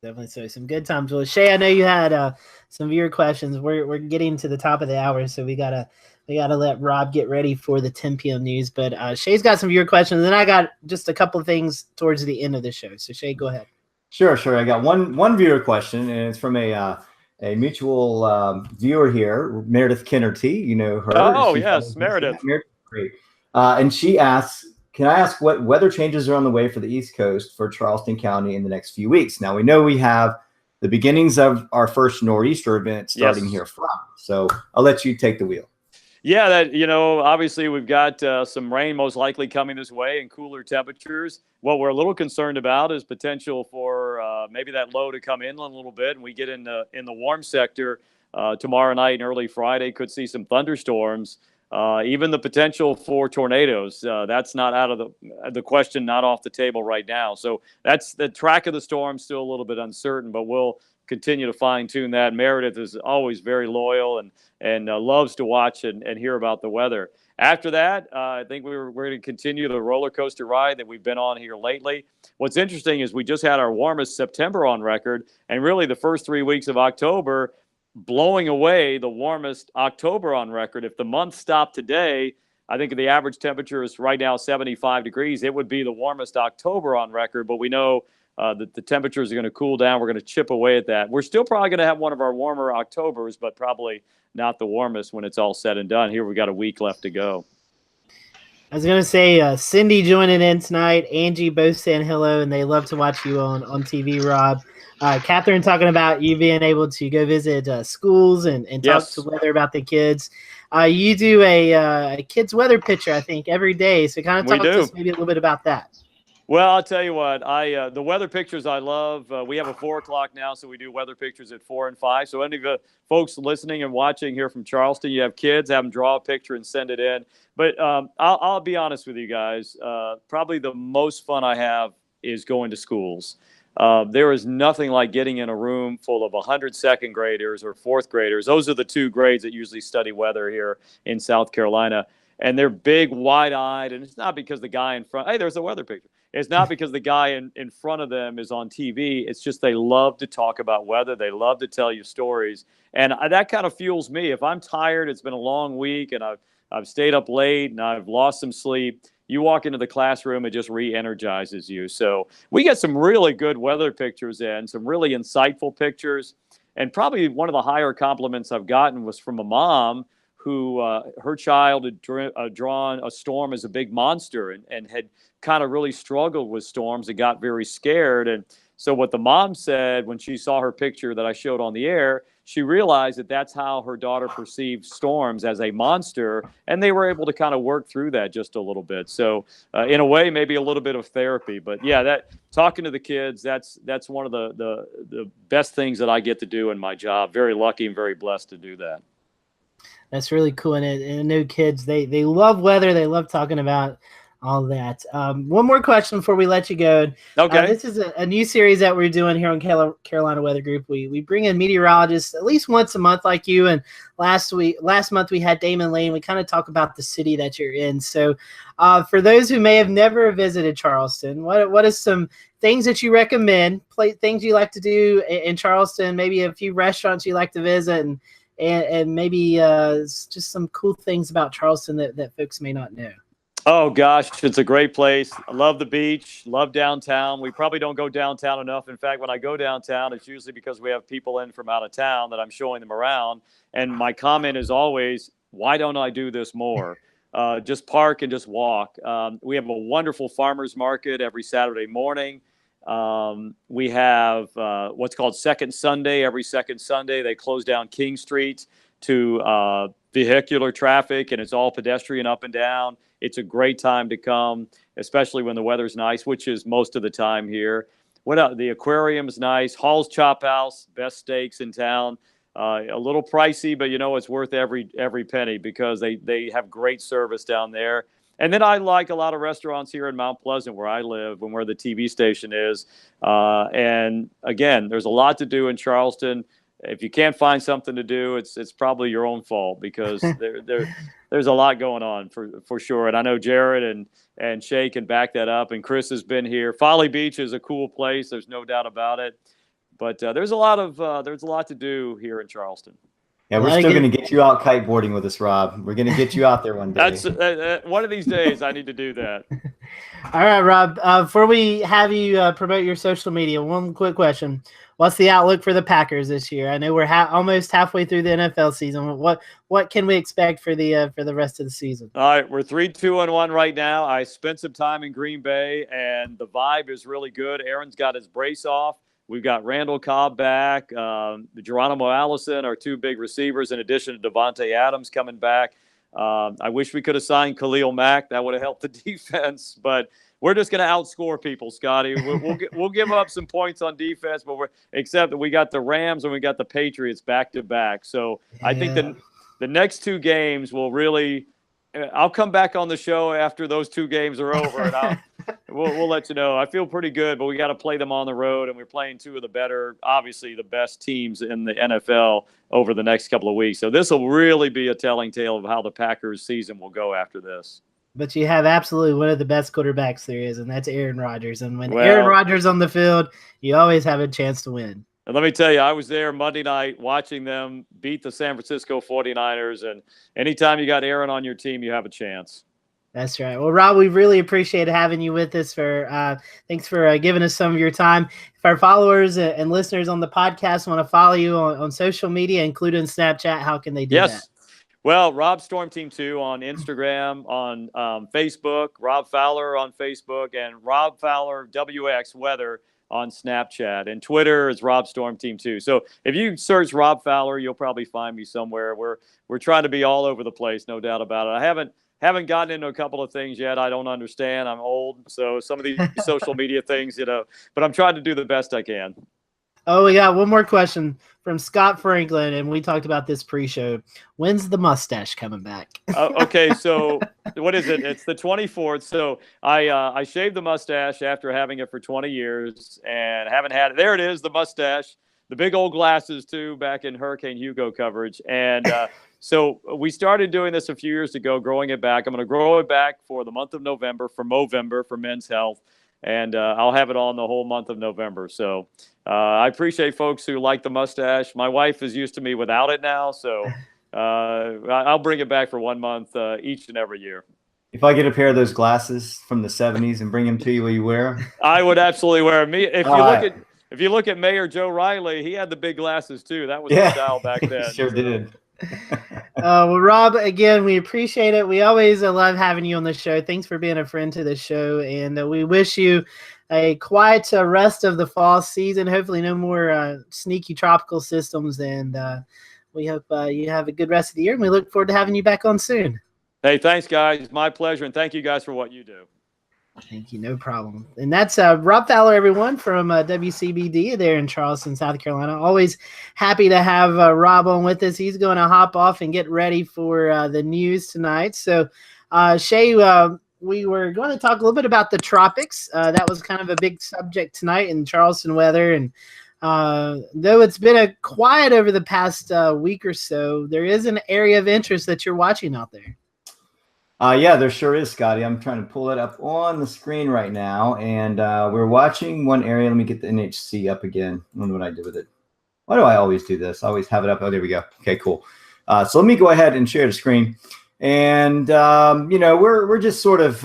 Definitely. So some good times. Well, Shay, I know you had some viewer questions. We're getting to the top of the hour, so we gotta let Rob get ready for the 10 p.m. news. But Shay's got some viewer questions, and I got just a couple of things towards the end of the show. So Shay, go ahead.
Sure. I got one viewer question, and it's from a mutual viewer here, Meredith Kennerty. You know her.
Oh, yes, Meredith.
Great. And she asks, can I ask what weather changes are on the way for the East Coast for Charleston County in the next few weeks? Now, we know we have the beginnings of our first nor'easter event starting here from. So I'll let you take the wheel.
Yeah, obviously we've got some rain most likely coming this way and cooler temperatures. What we're a little concerned about is potential for maybe that low to come inland a little bit, and we get in the warm sector tomorrow night and early Friday. Could see some thunderstorms, even the potential for tornadoes. That's not out of the question, not off the table right now. So that's the track of the storm, still a little bit uncertain, but we'll continue to fine tune that. Meredith is always very loyal and loves to watch and hear about the weather. After that, I think we're going to continue the roller coaster ride that we've been on here lately. What's interesting is we just had our warmest September on record, and really the first 3 weeks of October blowing away the warmest October on record. If the month stopped today, I think the average temperature is right now 75 degrees. It would be the warmest October on record, but we know that the temperatures are going to cool down. We're going to chip away at that. We're still probably going to have one of our warmer Octobers, but probably not the warmest when it's all said and done. Here we've got a week left to go.
I was going to say, Cindy joining in tonight, Angie both saying hello, and they love to watch you on TV, Rob. Catherine talking about you being able to go visit schools and talk to weather about the kids. You do a kids weather picture, I think, every day. So kind of talk to us maybe a little bit about that.
Well, I'll tell you what, the weather pictures I love. We have a 4 o'clock now, so we do weather pictures at 4 and 5. So any of the folks listening and watching here from Charleston, you have kids, have them draw a picture and send it in. But I'll be honest with you guys. Probably the most fun I have is going to schools. There is nothing like getting in a room full of 100 second graders or fourth graders. Those are the 2 grades that usually study weather here in South Carolina. And they're big, wide-eyed, and it's not because the guy in front – hey, there's a weather picture. It's not because the guy in front of them is on TV. It's just they love to talk about weather. They love to tell you stories. And that kind of fuels me. If I'm tired, it's been a long week, and I've stayed up late, and I've lost some sleep, you walk into the classroom, it just re-energizes you. So we get some really good weather pictures in, some really insightful pictures. And probably one of the higher compliments I've gotten was from a mom who her child had drawn a storm as a big monster and had kind of really struggled with storms and got very scared. And so what the mom said when she saw her picture that I showed on the air, she realized that that's how her daughter perceived storms, as a monster, and they were able to kind of work through that just a little bit. So in a way, maybe a little bit of therapy. But yeah, that talking to the kids, that's one of the best things that I get to do in my job. Very lucky and very blessed to do that.
That's really cool. And I know kids, they love weather. They love talking about all that. One more question before we let you go.
Okay.
This is a new series that we're doing here on Carolina Weather Group. We bring in meteorologists at least once a month like you. And last month we had Damon Lane. We kind of talk about the city that you're in. So for those who may have never visited Charleston, what is some things that you recommend, things you like to do in Charleston, maybe a few restaurants you like to visit, and maybe just some cool things about Charleston that folks may not know?
Oh, gosh, it's a great place. I love the beach, love downtown. We probably don't go downtown enough. In fact, when I go downtown, it's usually because we have people in from out of town that I'm showing them around. And my comment is always, why don't I do this more? Just park and just walk. We have a wonderful farmers market every Saturday morning. We have what's called Second Sunday. Every second Sunday, they close down King Street to vehicular traffic, and it's all pedestrian up and down. It's a great time to come, especially when the weather's nice, which is most of the time here. What else? The aquarium's nice. Hall's Chop House, best steaks in town. A little pricey, but it's worth every penny because they have great service down there. And then I like a lot of restaurants here in Mount Pleasant where I live and where the TV station is. And again, there's a lot to do in Charleston. If you can't find something to do, it's probably your own fault because there's a lot going on for sure. And I know Jared and Shay can back that up. And Chris has been here. Folly Beach is a cool place. There's no doubt about it. But there's a lot to do here in Charleston.
Yeah, we're still going to get you out kiteboarding with us, Rob. We're going to get you out there one day.
That's one of these days. I need to do that.
All right, Rob. Before we have you promote your social media, one quick question: what's the outlook for the Packers this year? I know we're almost halfway through the NFL season. What can we expect for the rest of the season?
All right, we're 3-2-1 right now. I spent some time in Green Bay, and the vibe is really good. Aaron's got his brace off. We've got Randall Cobb back, Geronimo Allison, our 2 big receivers, in addition to Devontae Adams coming back. I wish we could have signed Khalil Mack. That would have helped the defense, but we're just going to outscore people, Scotty. We'll give up some points on defense, but except that we got the Rams and we got the Patriots back to back. So I think the next two games will really. I'll come back on the show after those two games are over, and we'll let you know. I feel pretty good, but we got to play them on the road, and we're playing two of the better, obviously the best teams in the NFL over the next couple of weeks. So this will really be a telling tale of how the Packers season will go after this.
But you have absolutely one of the best quarterbacks there is, and that's Aaron Rodgers. And when Aaron Rodgers on the field, you always have a chance to win.
And let me tell you, I was there Monday night watching them beat the San Francisco 49ers. And anytime you got Aaron on your team, you have a chance.
That's right. Well, Rob, we really appreciate having you with us. Thanks for giving us some of your time. If our followers and listeners on the podcast want to follow you on social media, including Snapchat, how can they do that?
Well, Rob Storm Team 2 on Instagram, on Facebook, Rob Fowler on Facebook, and Rob Fowler WX Weather on Snapchat, and Twitter is Rob Storm Team 2. So if you search Rob Fowler, you'll probably find me somewhere. We're trying to be all over the place, no doubt about it. I haven't gotten into a couple of things yet I don't understand. I'm old, so some of these social media things, but I'm trying to do the best I can.
Oh, we got one more question from Scott Franklin, and we talked about this pre-show. When's the mustache coming back?
Okay, so what is it? It's the 24th. So I shaved the mustache after having it for 20 years and haven't had it. There it is, the mustache, the big old glasses too, back in Hurricane Hugo coverage. And so we started doing this a few years ago, growing it back. I'm going to grow it back for the month of November, for Movember, for Men's Health. And I'll have it on the whole month of November. So I appreciate folks who like the mustache. My wife is used to me without it now, so I'll bring it back for 1 month each and every year.
If I get a pair of those glasses from the 70s and bring them to you, will you wear them?
I would absolutely wear them. If you look at Mayor Joe Riley, he had the big glasses too. That was the style back then.
Sure did.
Well, Rob, again, we appreciate it. We always love having you on the show. Thanks for being a friend to the show, and we wish you a quiet rest of the fall season. Hopefully no more sneaky tropical systems, and we hope you have a good rest of the year, and we look forward to having you back on soon.
Hey, thanks, guys. It's my pleasure, and thank you guys for what you do.
Thank you. No problem. And that's Rob Fowler, everyone, from WCBD there in Charleston, South Carolina. Always happy to have Rob on with us. He's going to hop off and get ready for the news tonight. So, Shay, we were going to talk a little bit about the tropics. That was kind of a big subject tonight in Charleston weather. And though it's been quiet over the past week or so, there is an area of interest that you're watching out there.
Yeah, there sure is, Scotty. I'm trying to pull it up on the screen right now, and we're watching one area. Let me get the NHC up again. I don't know what I did with it. Why do I always do this? I always have it up. Oh, there we go. Okay, cool. So let me go ahead and share the screen. And, we're just sort of,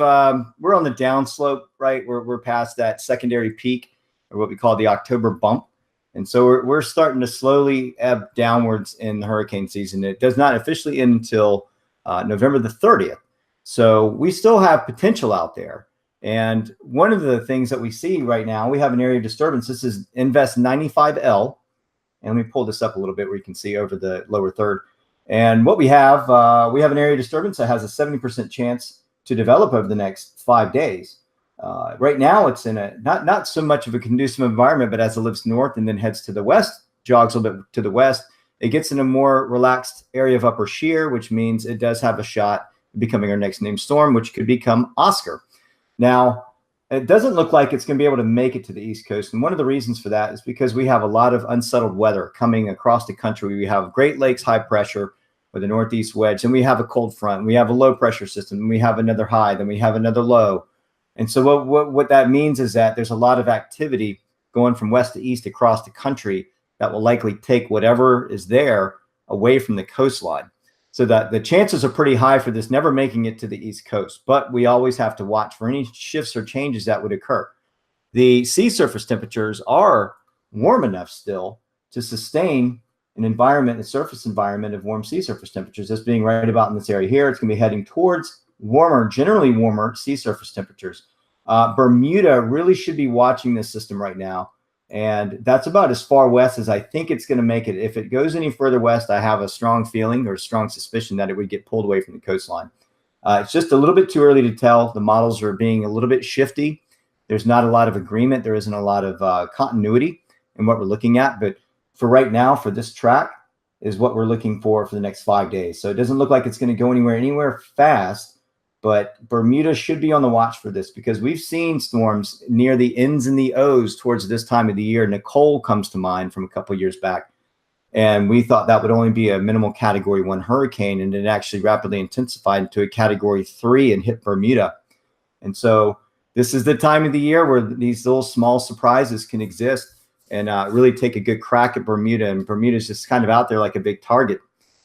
we're on the downslope, right? We're past that secondary peak, or what we call the October bump. And so we're starting to slowly ebb downwards in the hurricane season. It does not officially end until November the 30th. So we still have potential out there. And one of the things that we see right now, we have an area of disturbance. This is Invest 95L. And let me pull this up a little bit where you can see over the lower third. And what we have an area of disturbance that has a 70% chance to develop over the next 5 days. Right now, it's in a not so much of a conducive environment, but as it lives north and then heads to the west, jogs a little bit to the west, it gets in a more relaxed area of upper shear, which means it does have a shot becoming our next named storm, which could become Oscar. Now, it doesn't look like it's going to be able to make it to the East Coast. And one of the reasons for that is because we have a lot of unsettled weather coming across the country. We have Great Lakes high pressure with a northeast wedge, and we have a cold front, and we have a low pressure system, and we have another high, then we have another low. And so what that means is that there's a lot of activity going from west to east across the country that will likely take whatever is there away from the coastline. So that the chances are pretty high for this never making it to the East Coast, but we always have to watch for any shifts or changes that would occur. The sea surface temperatures are warm enough still to sustain an environment, a surface environment of warm sea surface temperatures. This being right about in this area here, it's going to be heading towards warmer, generally warmer sea surface temperatures. Bermuda really should be watching this system right now. And that's about as far west as I think it's going to make it. If it goes any further west, I have a strong feeling or strong suspicion that it would get pulled away from the coastline. It's just a little bit too early to tell. The models are being a little bit shifty. There's not a lot of agreement. There isn't a lot of continuity in what we're looking at. But for right now, for this track, is what we're looking for the next 5 days. So it doesn't look like it's going to go anywhere fast. But Bermuda should be on the watch for this, because we've seen storms near the N's and the O's towards this time of the year. Nicole comes to mind from a couple of years back. And we thought that would only be a minimal Category 1 hurricane, and it actually rapidly intensified into a Category 3 and hit Bermuda. And so this is the time of the year where these little small surprises can exist and really take a good crack at Bermuda. And Bermuda is just kind of out there like a big target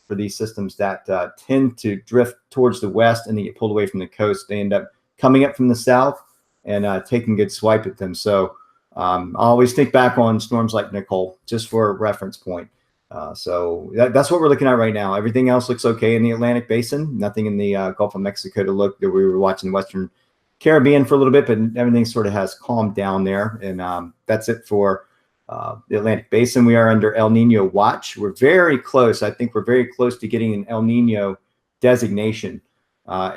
for these systems that tend to drift towards the west and they get pulled away from the coast. They end up coming up from the south and taking a good swipe at them. So I always think back on storms like Nicole, just for a reference point. So that's what we're looking at right now. Everything else looks okay in the Atlantic Basin. Nothing in the Gulf of Mexico to look. That we were watching the Western Caribbean for a little bit, but everything sort of has calmed down there. And that's it for the Atlantic Basin. We are under El Nino watch. We're very close. I think we're very close to getting an El Nino designation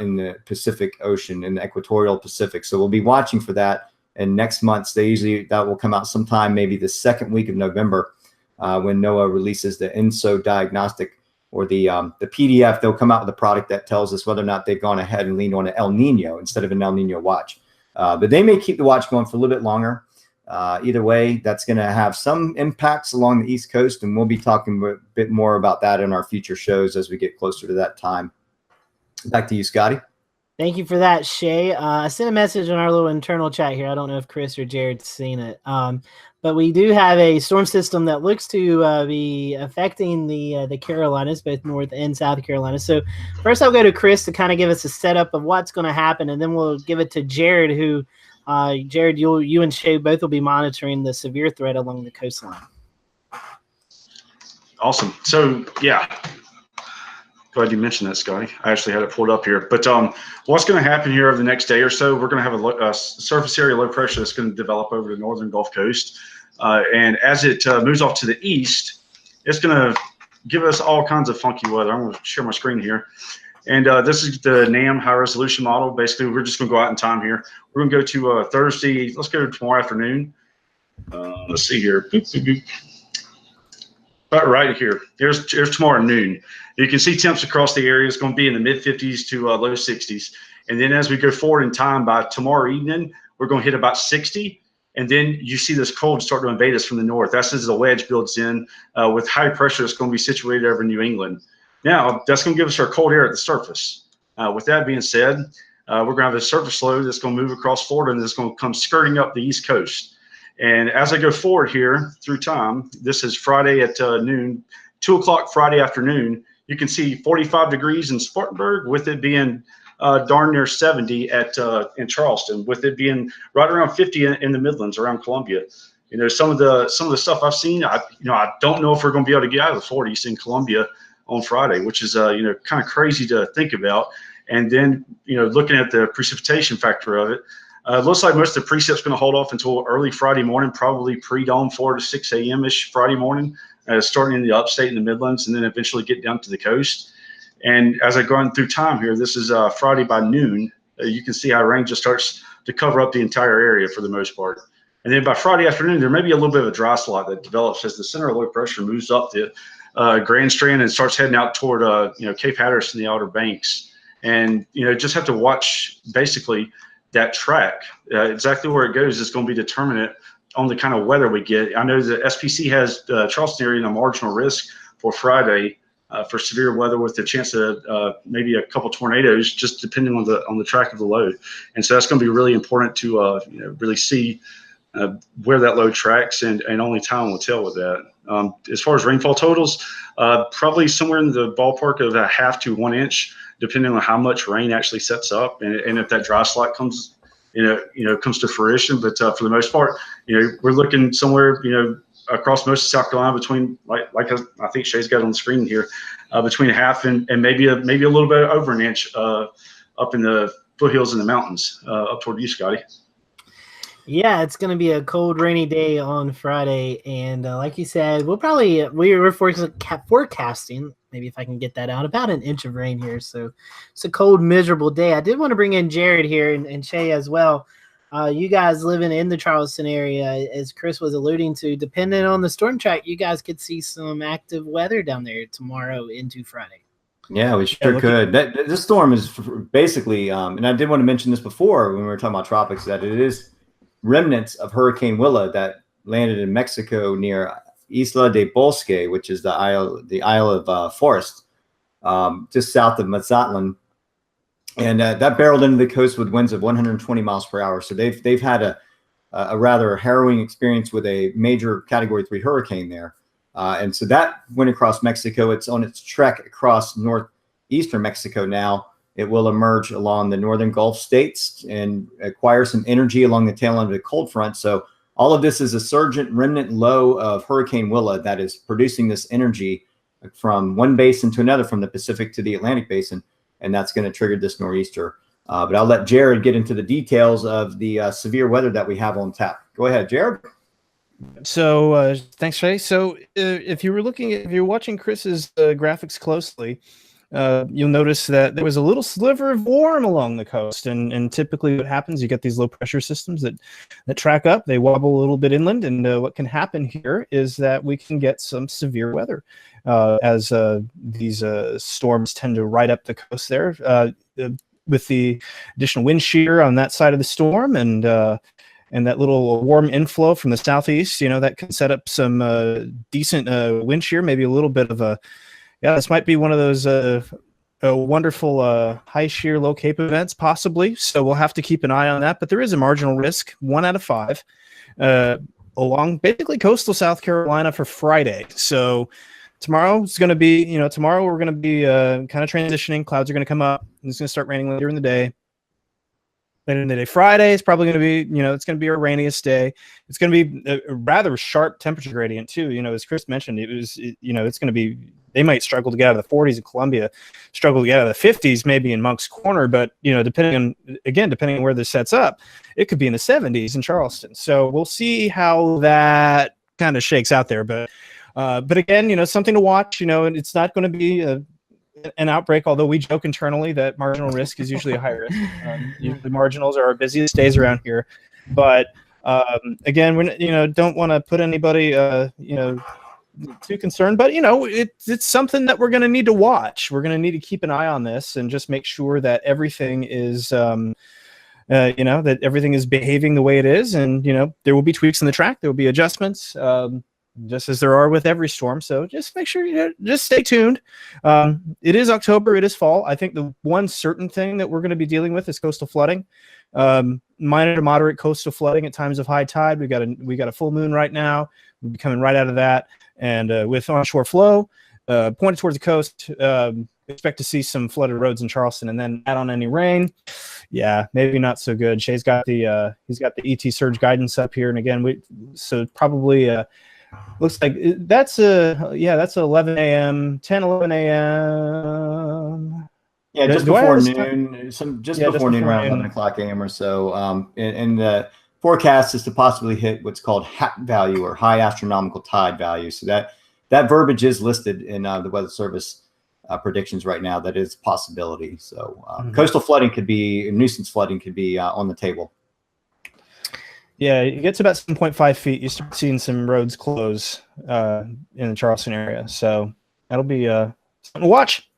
in the Pacific Ocean, in the equatorial Pacific. So we'll be watching for that. And next month, that will come out sometime, maybe the second week of November, when NOAA releases the ENSO diagnostic, or the PDF. They'll come out with a product that tells us whether or not they've gone ahead and leaned on an El Nino instead of an El Nino watch. But they may keep the watch going for a little bit longer. Either way, that's going to have some impacts along the East Coast, and we'll be talking a bit more about that in our future shows as we get closer to that time. Back to you, Scotty.
Thank you for that, Shay. I sent a message on our little internal chat here. I don't know if Chris or Jared's seen it, but we do have a storm system that looks to be affecting the Carolinas, both North and South Carolina. So first I'll go to Chris to kind of give us a setup of what's going to happen, and then we'll give it to Jared, who Jared, you and Shay both will be monitoring the severe threat along the coastline.
Awesome. So, yeah. Glad you mentioned that, Scotty. I actually had it pulled up here. But what's going to happen here over the next day or so, we're going to have a surface area low pressure that's going to develop over the northern Gulf Coast. And as it moves off to the east, it's going to give us all kinds of funky weather. I'm going to share my screen here. And this is the NAM high resolution model. Basically, we're just going to go out in time here. We're going to go to Thursday. Let's go to tomorrow afternoon. Let's see here. Boop, boop, boop. About right here. Here's tomorrow noon. You can see temps across the area is going to be in the mid 50s to low 60s. And then as we go forward in time, by tomorrow evening, we're going to hit about 60. And then you see this cold start to invade us from the north. That's as the wedge builds in with high pressure that's going to be situated over New England. Now, that's going to give us our cold air at the surface. With that being said, we're going to have a surface low that's going to move across Florida, and that's going to come skirting up the East Coast. And as I go forward here through time, this is Friday at noon, 2 o'clock Friday afternoon. You can see 45 degrees in Spartanburg, with it being darn near 70 in Charleston, with it being right around 50 in the Midlands, around Columbia. You know, some of the stuff I've seen, I don't know if we're going to be able to get out of the 40s in Columbia on Friday, which is kind of crazy to think about. And then looking at the precipitation factor of it. It looks like most of the precip's going to hold off until early Friday morning, probably pre-dawn 4 to 6 a.m.-ish Friday morning, starting in the upstate and the Midlands, and then eventually get down to the coast. And as I go on through time here, this is Friday by noon. You can see how rain just starts to cover up the entire area for the most part. And then by Friday afternoon, there may be a little bit of a dry slot that develops as the center of low pressure moves up the Grand Strand and starts heading out toward Cape Hatteras and the Outer Banks. And just have to watch basically that track. Exactly where it goes is going to be determinant on the kind of weather we get. I know the SPC has Charleston area in a marginal risk for Friday for severe weather, with the chance of maybe a couple tornadoes, just depending on the track of the load. And so that's going to be really important to really see where that load tracks, and only time will tell with that. As far as rainfall totals, probably somewhere in the ballpark of a half to 1 inch, depending on how much rain actually sets up, and if that dry slot comes to fruition. But for the most part, we're looking somewhere, across most of South Carolina between, like I think Shay's got on the screen here, between a half and maybe a little bit over an inch up in the foothills in the mountains up toward you, Scotty.
Yeah, it's going to be a cold, rainy day on Friday, and like you said, we're forecasting. Maybe if I can get that out, about an inch of rain here. So it's a cold, miserable day. I did want to bring in Jared here and Shay as well. You guys living in the Charleston area, as Chris was alluding to, depending on the storm track, you guys could see some active weather down there tomorrow into Friday.
Yeah, we sure could. This storm is basically, and I did want to mention this before when we were talking about tropics, that it is remnants of Hurricane Willa that landed in Mexico near Isla de Bosque, which is the Isle of Forest, just south of Mazatlan. And that barreled into the coast with winds of 120 miles per hour. So they've had a rather harrowing experience with a major Category 3 hurricane there. And so that went across Mexico. It's on its trek across northeastern Mexico now. It will emerge along the northern Gulf states and acquire some energy along the tail end of the cold front. So all of this is a surgent remnant low of Hurricane Willa that is producing this energy from one basin to another, from the Pacific to the Atlantic basin. And that's going to trigger this nor'easter. But I'll let Jared get into the details of the severe weather that we have on tap. Go ahead, Jared.
So thanks, Shay. So if you're watching Chris's graphics closely, you'll notice that there was a little sliver of warm along the coast, and typically what happens, you get these low pressure systems that track up, they wobble a little bit inland, and what can happen here is that we can get some severe weather as these storms tend to ride up the coast there with the additional wind shear on that side of the storm, and that little warm inflow from the southeast, that can set up some decent wind shear, maybe a little bit of this might be one of those wonderful high shear, low cape events, possibly. So we'll have to keep an eye on that. But there is a marginal risk, 1 out of 5, along basically coastal South Carolina for Friday. So tomorrow is going to be, tomorrow we're going to be kind of transitioning. Clouds are going to come up. It's going to start raining later in the day. Later in the day, Friday is probably going to be, it's going to be our rainiest day. It's going to be a rather sharp temperature gradient too. As Chris mentioned, it's going to be, they might struggle to get out of the 40s in Columbia, struggle to get out of the 50s maybe in Moncks Corner, but depending on where this sets up, it could be in the 70s in Charleston. So we'll see how that kind of shakes out there. But again, something to watch. And it's not going to be an outbreak, although we joke internally that marginal risk is usually a high risk. Usually marginals are our busiest days around here, but again, we don't want to put anybody too concerned, but it's something that we're going to need to watch. We're going to need to keep an eye on this and just make sure that everything is that everything is behaving the way it is, and there will be tweaks in the track, there will be adjustments, just as there are with every storm. So just make sure just stay tuned. It is October, it is fall. I think the one certain thing that we're going to be dealing with is coastal flooding, minor to moderate coastal flooding at times of high tide. We got a full moon right now. We'll be coming right out of that, and with onshore flow pointed towards the coast, expect to see some flooded roads in Charleston, and then add on any rain. Yeah, maybe not so good. Shay's got the ET surge guidance up here, and again, so probably looks like that's 11 a.m., 10, 11 a.m.
Yeah, just before noon, before noon, around 11 o'clock a.m. or so. And the forecast is to possibly hit what's called HAT value, or high astronomical tide value. So that verbiage is listed in the Weather Service predictions right now. That is a possibility. So coastal flooding nuisance flooding could be on the table.
Yeah, it gets about 7.5 feet. You start seeing some roads close in the Charleston area. So that'll be something to watch.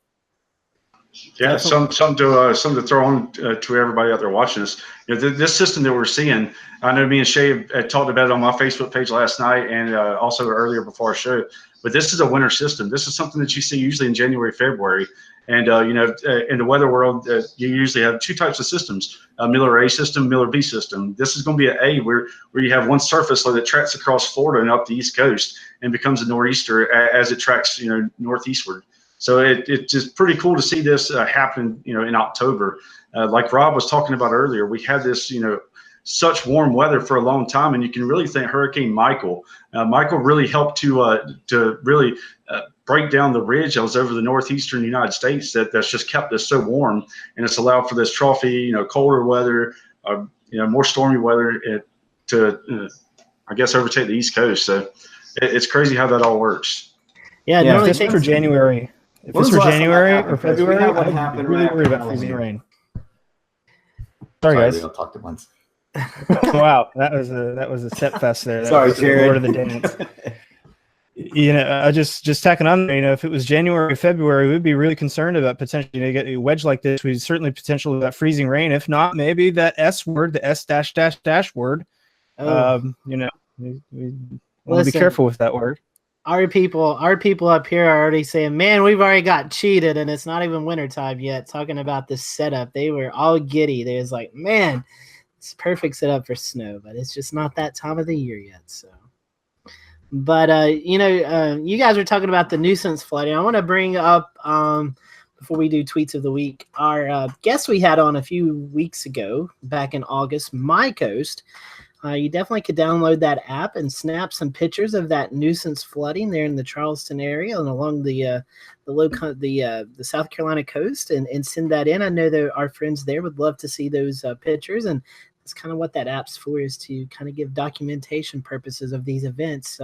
Yeah, something to throw on to everybody out there watching us. This system that we're seeing, I know me and Shay had talked about it on my Facebook page last night, and also earlier before our show. But this is a winter system. This is something that you see usually in January, February. And, in the weather world, you usually have two types of systems, a Miller A system, Miller B system. This is going to be an A where you have one surface low that tracks across Florida and up the East Coast and becomes a nor'easter as it tracks, northeastward. So it's just pretty cool to see this happen, in October. Like Rob was talking about earlier, we had this, such warm weather for a long time, and you can really thank Hurricane Michael. Michael really helped to really break down the ridge that was over the northeastern United States that's just kept us so warm, and it's allowed for this trophy, colder weather, more stormy weather to I guess overtake the East Coast. So it's crazy how that all works.
Yeah,
If
normally
it's for January, if it's for January or February, I'm really worried about freezing rain. Sorry, guys.
We don't talk at once.
Wow, that was a step fest there. That
Sorry,
was the
Jared.
Lord of the Dance. I just tacking on there. If it was January or February, we'd be really concerned about potentially get a wedge like this. We'd certainly potentially about freezing rain. If not, maybe that S word, the S dash word. We want to be careful with that word.
Our people up here are already saying, man, we've already got cheated, and it's not even wintertime yet. Talking about this setup, they were all giddy. They was like, man, it's perfect setup for snow, but it's just not that time of the year yet. So, but you guys are talking about the nuisance flooding. I want to bring up before we do tweets of the week, our guest we had on a few weeks ago, back in August, My Coast. You definitely could download that app and snap some pictures of that nuisance flooding there in the Charleston area and along the South Carolina coast, and send that in. I know that our friends there would love to see those pictures, and that's kind of what that app's for, is to kind of give documentation purposes of these events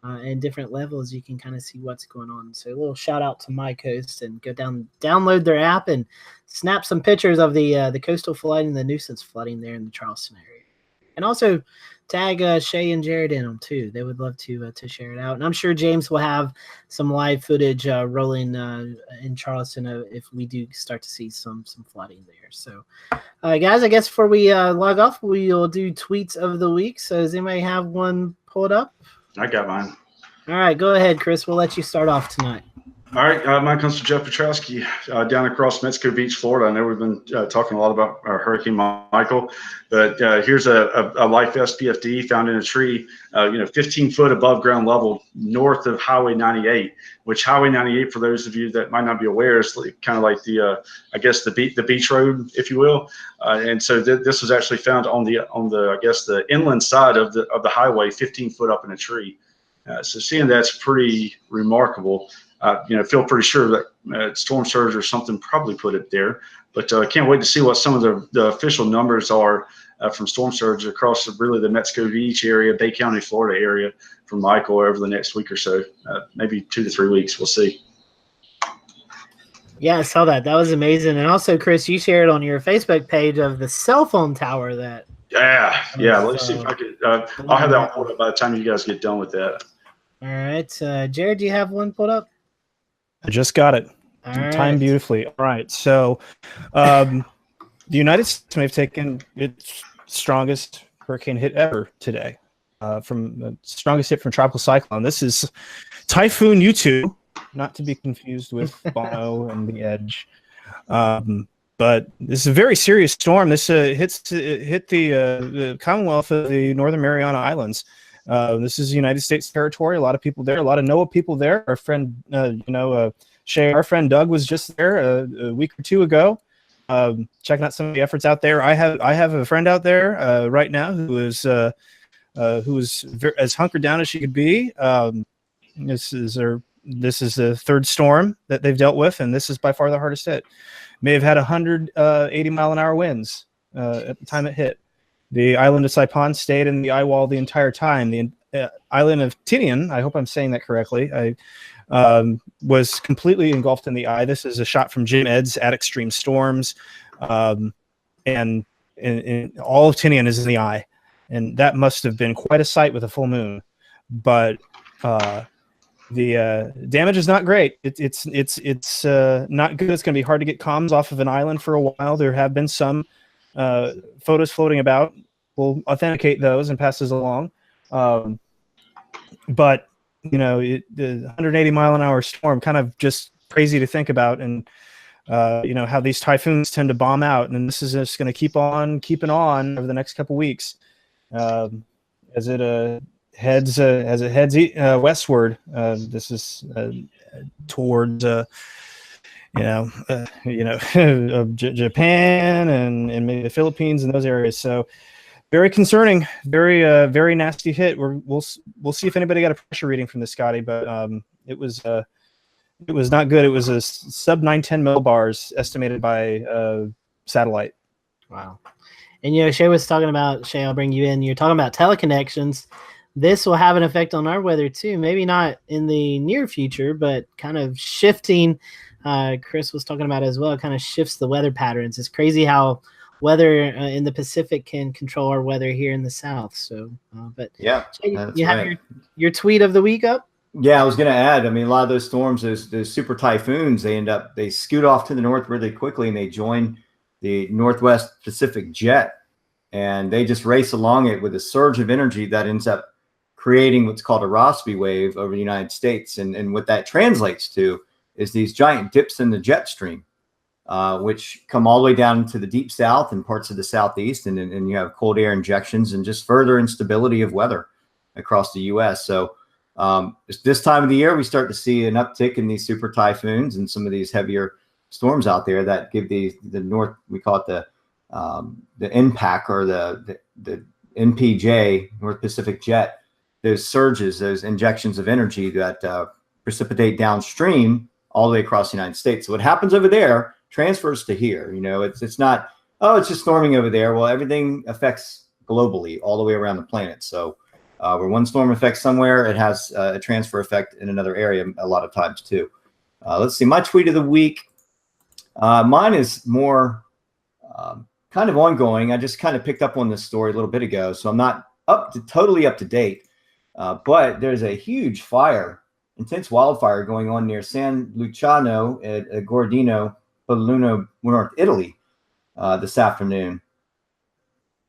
and different levels. You can kind of see what's going on. So a little shout out to My Coast, and go download their app and snap some pictures of the coastal flooding, the nuisance flooding there in the Charleston area. And also tag Shay and Jared in them too. They would love to share it out. And I'm sure James will have some live footage rolling in Charleston if we do start to see some flooding there. So, guys, I guess before we log off, we'll do tweets of the week. So does anybody have one pulled up?
I got mine.
All right, go ahead, Chris. We'll let you start off tonight.
All right, mine comes from Jeff Petrowski down across Mexico Beach, Florida. I know we've been talking a lot about Hurricane Michael, but here's a life vest PFD found in a tree, 15 foot above ground level north of Highway 98, which Highway 98, for those of you that might not be aware, is kind of like the beach road, if you will. And so this was actually found on the inland side of the highway, 15 foot up in a tree. So seeing that's pretty remarkable. Feel pretty sure that storm surge or something probably put it there, but I can't wait to see what some of the official numbers are from storm surge across really the Mexico Beach area, Bay County, Florida area from Michael over the next week or so, maybe 2 to 3 weeks. We'll see.
Yeah, I saw that. That was amazing. And also, Chris, you shared on your Facebook page of the cell phone tower that.
Yeah. Let's see if I could. I'll have that one by the time you guys get done with that.
All right, Jared, do you have one put up?
I just got it. Timed beautifully. All right. So the United States may have taken its strongest hurricane hit ever today, from the strongest hit from tropical cyclone. This is Typhoon U2, not to be confused with Bono and the Edge. But this is a very serious storm. This hit the Commonwealth of the Northern Mariana Islands. This is United States territory. A lot of people there, a lot of NOAA people there. Our friend, Shay, our friend Doug was just there a week or two ago, checking out some of the efforts out there. I have a friend out there right now who is as hunkered down as she could be. This is the third storm that they've dealt with, and this is by far the hardest hit. May have had 180 mile an hour winds at the time it hit. The island of Saipan stayed in the eye wall the entire time. The island of Tinian, I hope I'm saying that correctly, was completely engulfed in the eye. This is a shot from Jim Ed's at Extreme Storms. And all of Tinian is in the eye. And that must have been quite a sight with a full moon. But the damage is not great. It's not good. It's going to be hard to get comms off of an island for a while. There have been some photos floating about. We'll authenticate those and pass those along. But the 180 mile an hour storm, kind of just crazy to think about, and how these typhoons tend to bomb out, and this is just going to keep on keeping on over the next couple weeks as it heads westward. This is towards Japan and maybe the Philippines and those areas. So very concerning, very nasty hit. We'll see if anybody got a pressure reading from this, Scotty, but it was not good. It was a sub 910 millibars estimated by satellite.
Wow. And, Shay was talking about, Shay, I'll bring you in. You're talking about teleconnections. This will have an effect on our weather too. Maybe not in the near future, but kind of shifting. Chris was talking about it as well. It kind of shifts the weather patterns. It's crazy how weather in the Pacific can control our weather here in the South. So, but
yeah,
Shay, you have your tweet of the week up?
Yeah, I was going to add, I mean, a lot of those storms, those super typhoons, they scoot off to the north really quickly, and they join the Northwest Pacific jet, and they just race along it with a surge of energy that ends up creating what's called a Rossby wave over the United States. And what that translates to is these giant dips in the jet stream, which come all the way down to the deep south and parts of the southeast, and you have cold air injections and just further instability of weather across the U.S. So this time of the year, we start to see an uptick in these super typhoons and some of these heavier storms out there that give the north, we call it the NPAC or the NPJ, North Pacific Jet, those surges, those injections of energy that precipitate downstream all the way across the United States. So what happens over there transfers to here. It's not, it's just storming over there. Well, everything affects globally all the way around the planet. So where one storm affects somewhere, it has a transfer effect in another area a lot of times too. Let's see, my tweet of the week. Mine is more kind of ongoing. I just kind of picked up on this story a little bit ago, so I'm not totally up to date. But there's a huge intense wildfire going on near San Luciano at Gordino, Belluno, North Italy this afternoon.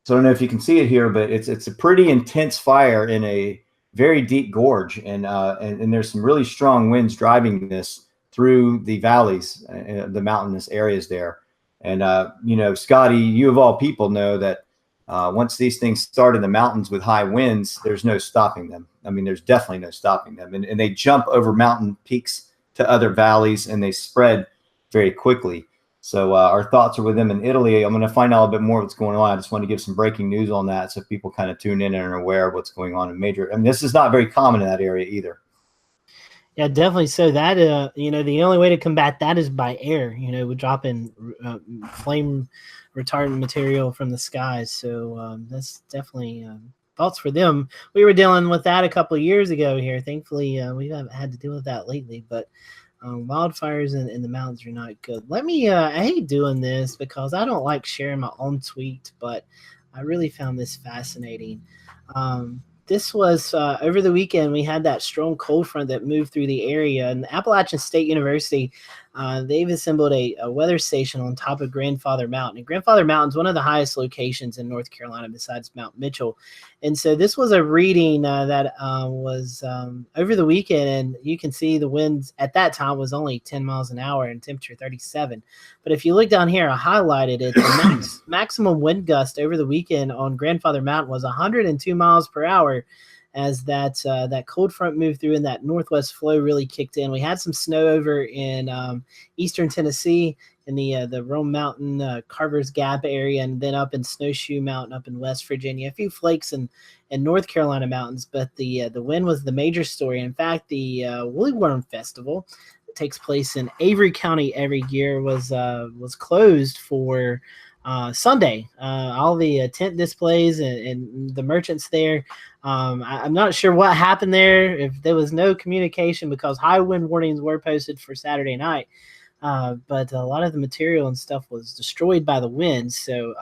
So I don't know if you can see it here, but it's a pretty intense fire in a very deep gorge, and there's some really strong winds driving this through the valleys, the mountainous areas there. And Scotty, you of all people know that once these things start in the mountains with high winds, there's no stopping them. I mean, there's definitely no stopping them, and they jump over mountain peaks to other valleys, and they spread very quickly. So our thoughts are with them in Italy. I'm going to find out a little bit more what's going on. I just want to give some breaking news on that so people kind of tune in and are aware of what's going on in major. I mean, this is not very common in that area either.
Yeah, definitely. So that, the only way to combat that is by air, with dropping flame retardant material from the skies. So that's definitely thoughts for them. We were dealing with that a couple of years ago here. Thankfully, we haven't had to deal with that lately, but wildfires in the mountains are not good. I hate doing this because I don't like sharing my own tweet, but I really found this fascinating. This was over the weekend. We had that strong cold front that moved through the area, and Appalachian State University, they've assembled a weather station on top of Grandfather Mountain. And Grandfather Mountain is one of the highest locations in North Carolina besides Mount Mitchell. And so this was a reading that was over the weekend, and you can see the winds at that time was only 10 miles an hour and temperature 37. But if you look down here, I highlighted it. The maximum wind gust over the weekend on Grandfather Mountain was 102 miles per hour as that cold front moved through and that northwest flow really kicked in. We had some snow over in eastern Tennessee in the Rome Mountain, Carver's Gap area, and then up in Snowshoe Mountain up in West Virginia. A few flakes in North Carolina mountains, but the wind was the major story. In fact, the Woolly Worm Festival that takes place in Avery County every year was closed for Sunday. All the tent displays and the merchants there. I'm not sure what happened there, if there was no communication, because high wind warnings were posted for Saturday night. But a lot of the material and stuff was destroyed by the winds. So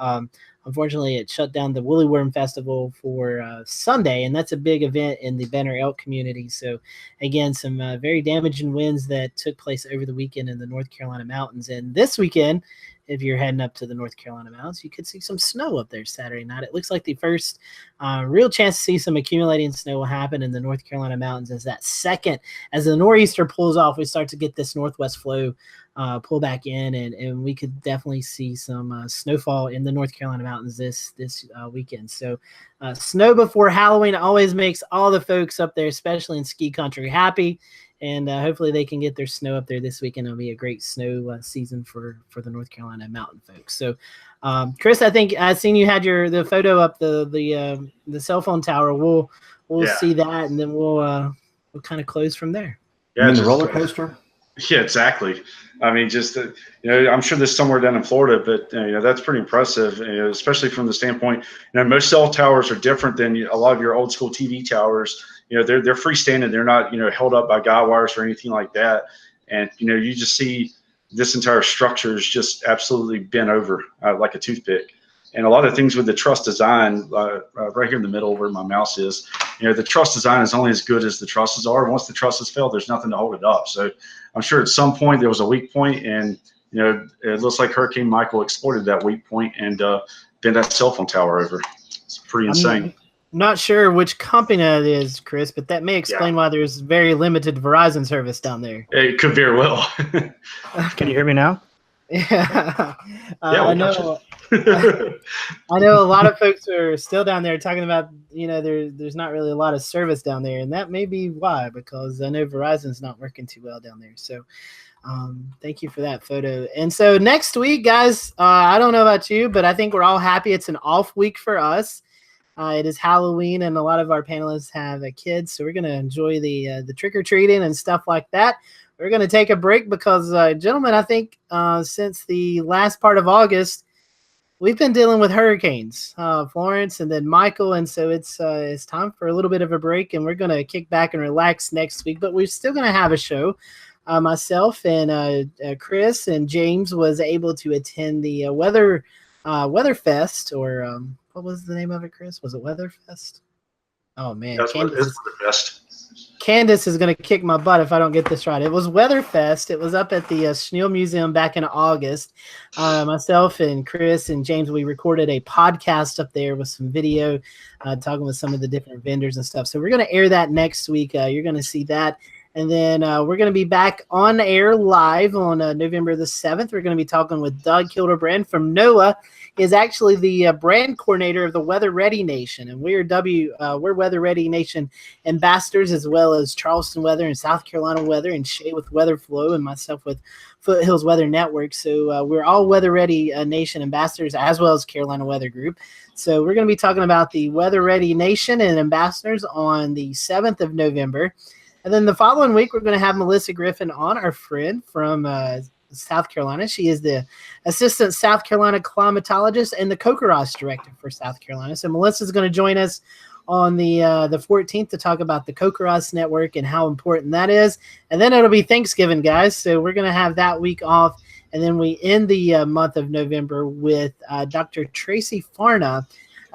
unfortunately, it shut down the Woolly Worm Festival for Sunday, and that's a big event in the Banner Elk community. So again, some very damaging winds that took place over the weekend in the North Carolina mountains. And this weekend, if you're heading up to the North Carolina mountains, you could see some snow up there Saturday night. It looks like the first real chance to see some accumulating snow will happen in the North Carolina mountains as the nor'easter pulls off, we start to get this northwest flow pull back in, and we could definitely see some snowfall in the North Carolina mountains this weekend. So snow before Halloween always makes all the folks up there, especially in ski country, happy. And hopefully they can get their snow up there this weekend. It'll be a great snow season for the North Carolina mountain folks. So, Chris, I think I seen you had the photo up the cell phone tower. We'll see that, and then we'll kind of close from there.
Yeah, the roller coaster.
Yeah, exactly. I mean, just I'm sure there's somewhere down in Florida, but that's pretty impressive. Especially from the standpoint, most cell towers are different than a lot of your old school TV towers. They're freestanding. They're not held up by guy wires or anything like that. And you just see this entire structure is just absolutely bent over like a toothpick. And a lot of things with the truss design, right here in the middle where my mouse is, the truss design is only as good as the trusses are. Once the trusses fail, there's nothing to hold it up. So I'm sure at some point there was a weak point, and it looks like Hurricane Michael exploited that weak point and bent that cell phone tower over. It's pretty insane.
I'm not sure which company that is, Chris, but that may explain why there's very limited Verizon service down there.
It could very well.
Can you hear me now?
Yeah,
I know.
I know a lot of folks are still down there talking about, there's not really a lot of service down there, and that may be why, because I know Verizon's not working too well down there. So thank you for that photo. And so next week, guys, I don't know about you, but I think we're all happy it's an off week for us. It is Halloween, and a lot of our panelists have kids, so we're going to enjoy the trick-or-treating and stuff like that. We're going to take a break because, gentlemen, I think since the last part of August, we've been dealing with hurricanes, Florence and then Michael, and so it's time for a little bit of a break, and we're going to kick back and relax next week, but we're still going to have a show. Myself and Chris and James was able to attend the Weather Fest, or what was the name of it, Chris? Was it Weather Fest? Oh, man.
That's what it is, Weather Fest.
Candace is going to kick my butt if I don't get this right. It was Weatherfest. It was up at the Schneel Museum back in August. Myself and Chris and James, we recorded a podcast up there with some video, talking with some of the different vendors and stuff. So we're going to air that next week. You're going to see that. And then we're going to be back on air live on November the 7th. We're going to be talking with Doug Kilderbrand from NOAA. He is actually the brand coordinator of the Weather Ready Nation, and we're Weather Ready Nation ambassadors, as well as Charleston Weather and South Carolina Weather, and Shay with Weather Flow, and myself with Foothills Weather Network. So we're all Weather Ready Nation ambassadors, as well as Carolina Weather Group. So we're going to be talking about the Weather Ready Nation and ambassadors on the 7th of November. And then the following week, we're going to have Melissa Griffin on, our friend from South Carolina. She is the assistant South Carolina climatologist and the COCOROS director for South Carolina. So Melissa is going to join us on the 14th to talk about the COCOROS network and how important that is. And then it'll be Thanksgiving, guys. So we're going to have that week off. And then we end the month of November with Dr. Tracy Farna.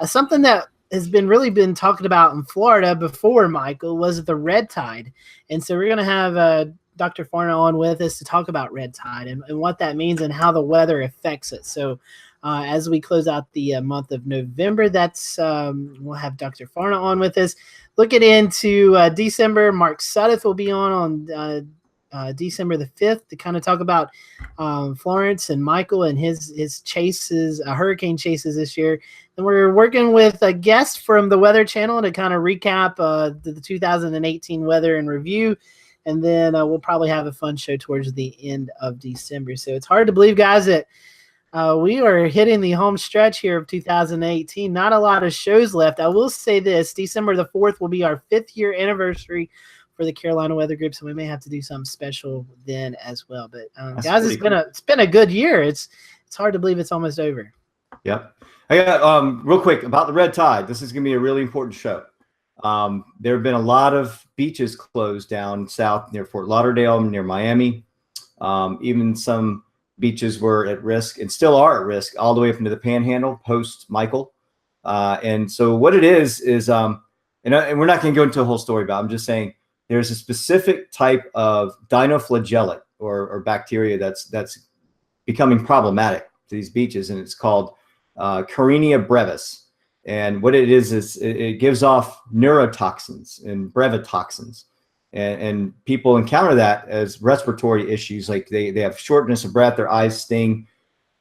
Something that has been talked about in Florida before, Michael, was the red tide. And so we're going to have Dr. Farna on with us to talk about red tide and what that means and how the weather affects it. So as we close out the month of November, we'll have Dr. Farna on with us. Looking into December, Mark Sudduth will be on December the 5th to kind of talk about Florence and Michael and his chases, hurricane chases this year. And we're working with a guest from the Weather Channel to kind of recap the 2018 weather and review. And then we'll probably have a fun show towards the end of December. So it's hard to believe, guys, that we are hitting the home stretch here of 2018. Not a lot of shows left. I will say this, December the 4th will be our 5th year anniversary for the Carolina Weather Group, so we may have to do something special then as well. But guys, it's been a good year. It's hard to believe it's almost over.
Yep. I got real quick about the red tide. This is going to be a really important show. There have been a lot of beaches closed down south near Fort Lauderdale, near Miami. Even some beaches were at risk and still are at risk all the way up into the Panhandle post Michael. And so what it is and we're not going to go into a whole story about it. I'm just saying there's a specific type of dinoflagellate or bacteria that's becoming problematic to these beaches, and it's called Carenia brevis. And what it is it gives off neurotoxins and brevetoxins. And people encounter that as respiratory issues. Like they have shortness of breath, their eyes sting.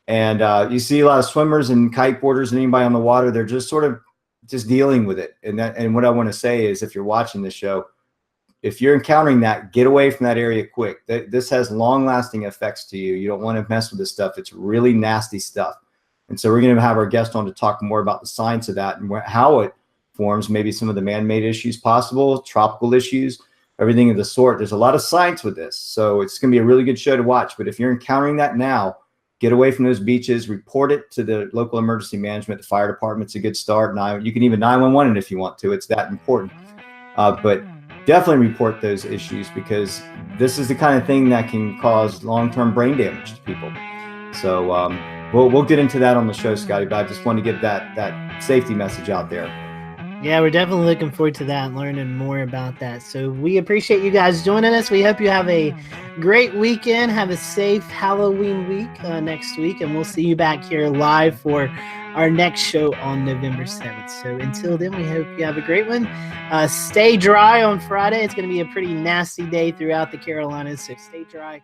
And you see a lot of swimmers and kiteboarders and anybody on the water, they're just sort of just dealing with it. And what I want to say is, if you're watching this show, if you're encountering that, get away from that area quick. This has long-lasting effects to you. You don't want to mess with this stuff. It's really nasty stuff. And so we're going to have our guest on to talk more about the science of that and how it forms, maybe some of the man-made issues possible, tropical issues. everything of the sort. There's a lot of science with this, so it's going to be a really good show to watch. But if you're encountering that now, get away from those beaches, report it to the local emergency management. The fire department's a good start. Now you can even 911 it if you want to. It's that important. But definitely report those issues, because this is the kind of thing that can cause long-term brain damage to people. So we'll get into that on the show, Scotty, but I just want to give that safety message out there.
Yeah, we're definitely looking forward to that and learning more about that. So we appreciate you guys joining us. We hope you have a great weekend. Have a safe Halloween week next week, and we'll see you back here live for our next show on November 7th. So until then, we hope you have a great one. Stay dry on Friday. It's going to be a pretty nasty day throughout the Carolinas, so stay dry.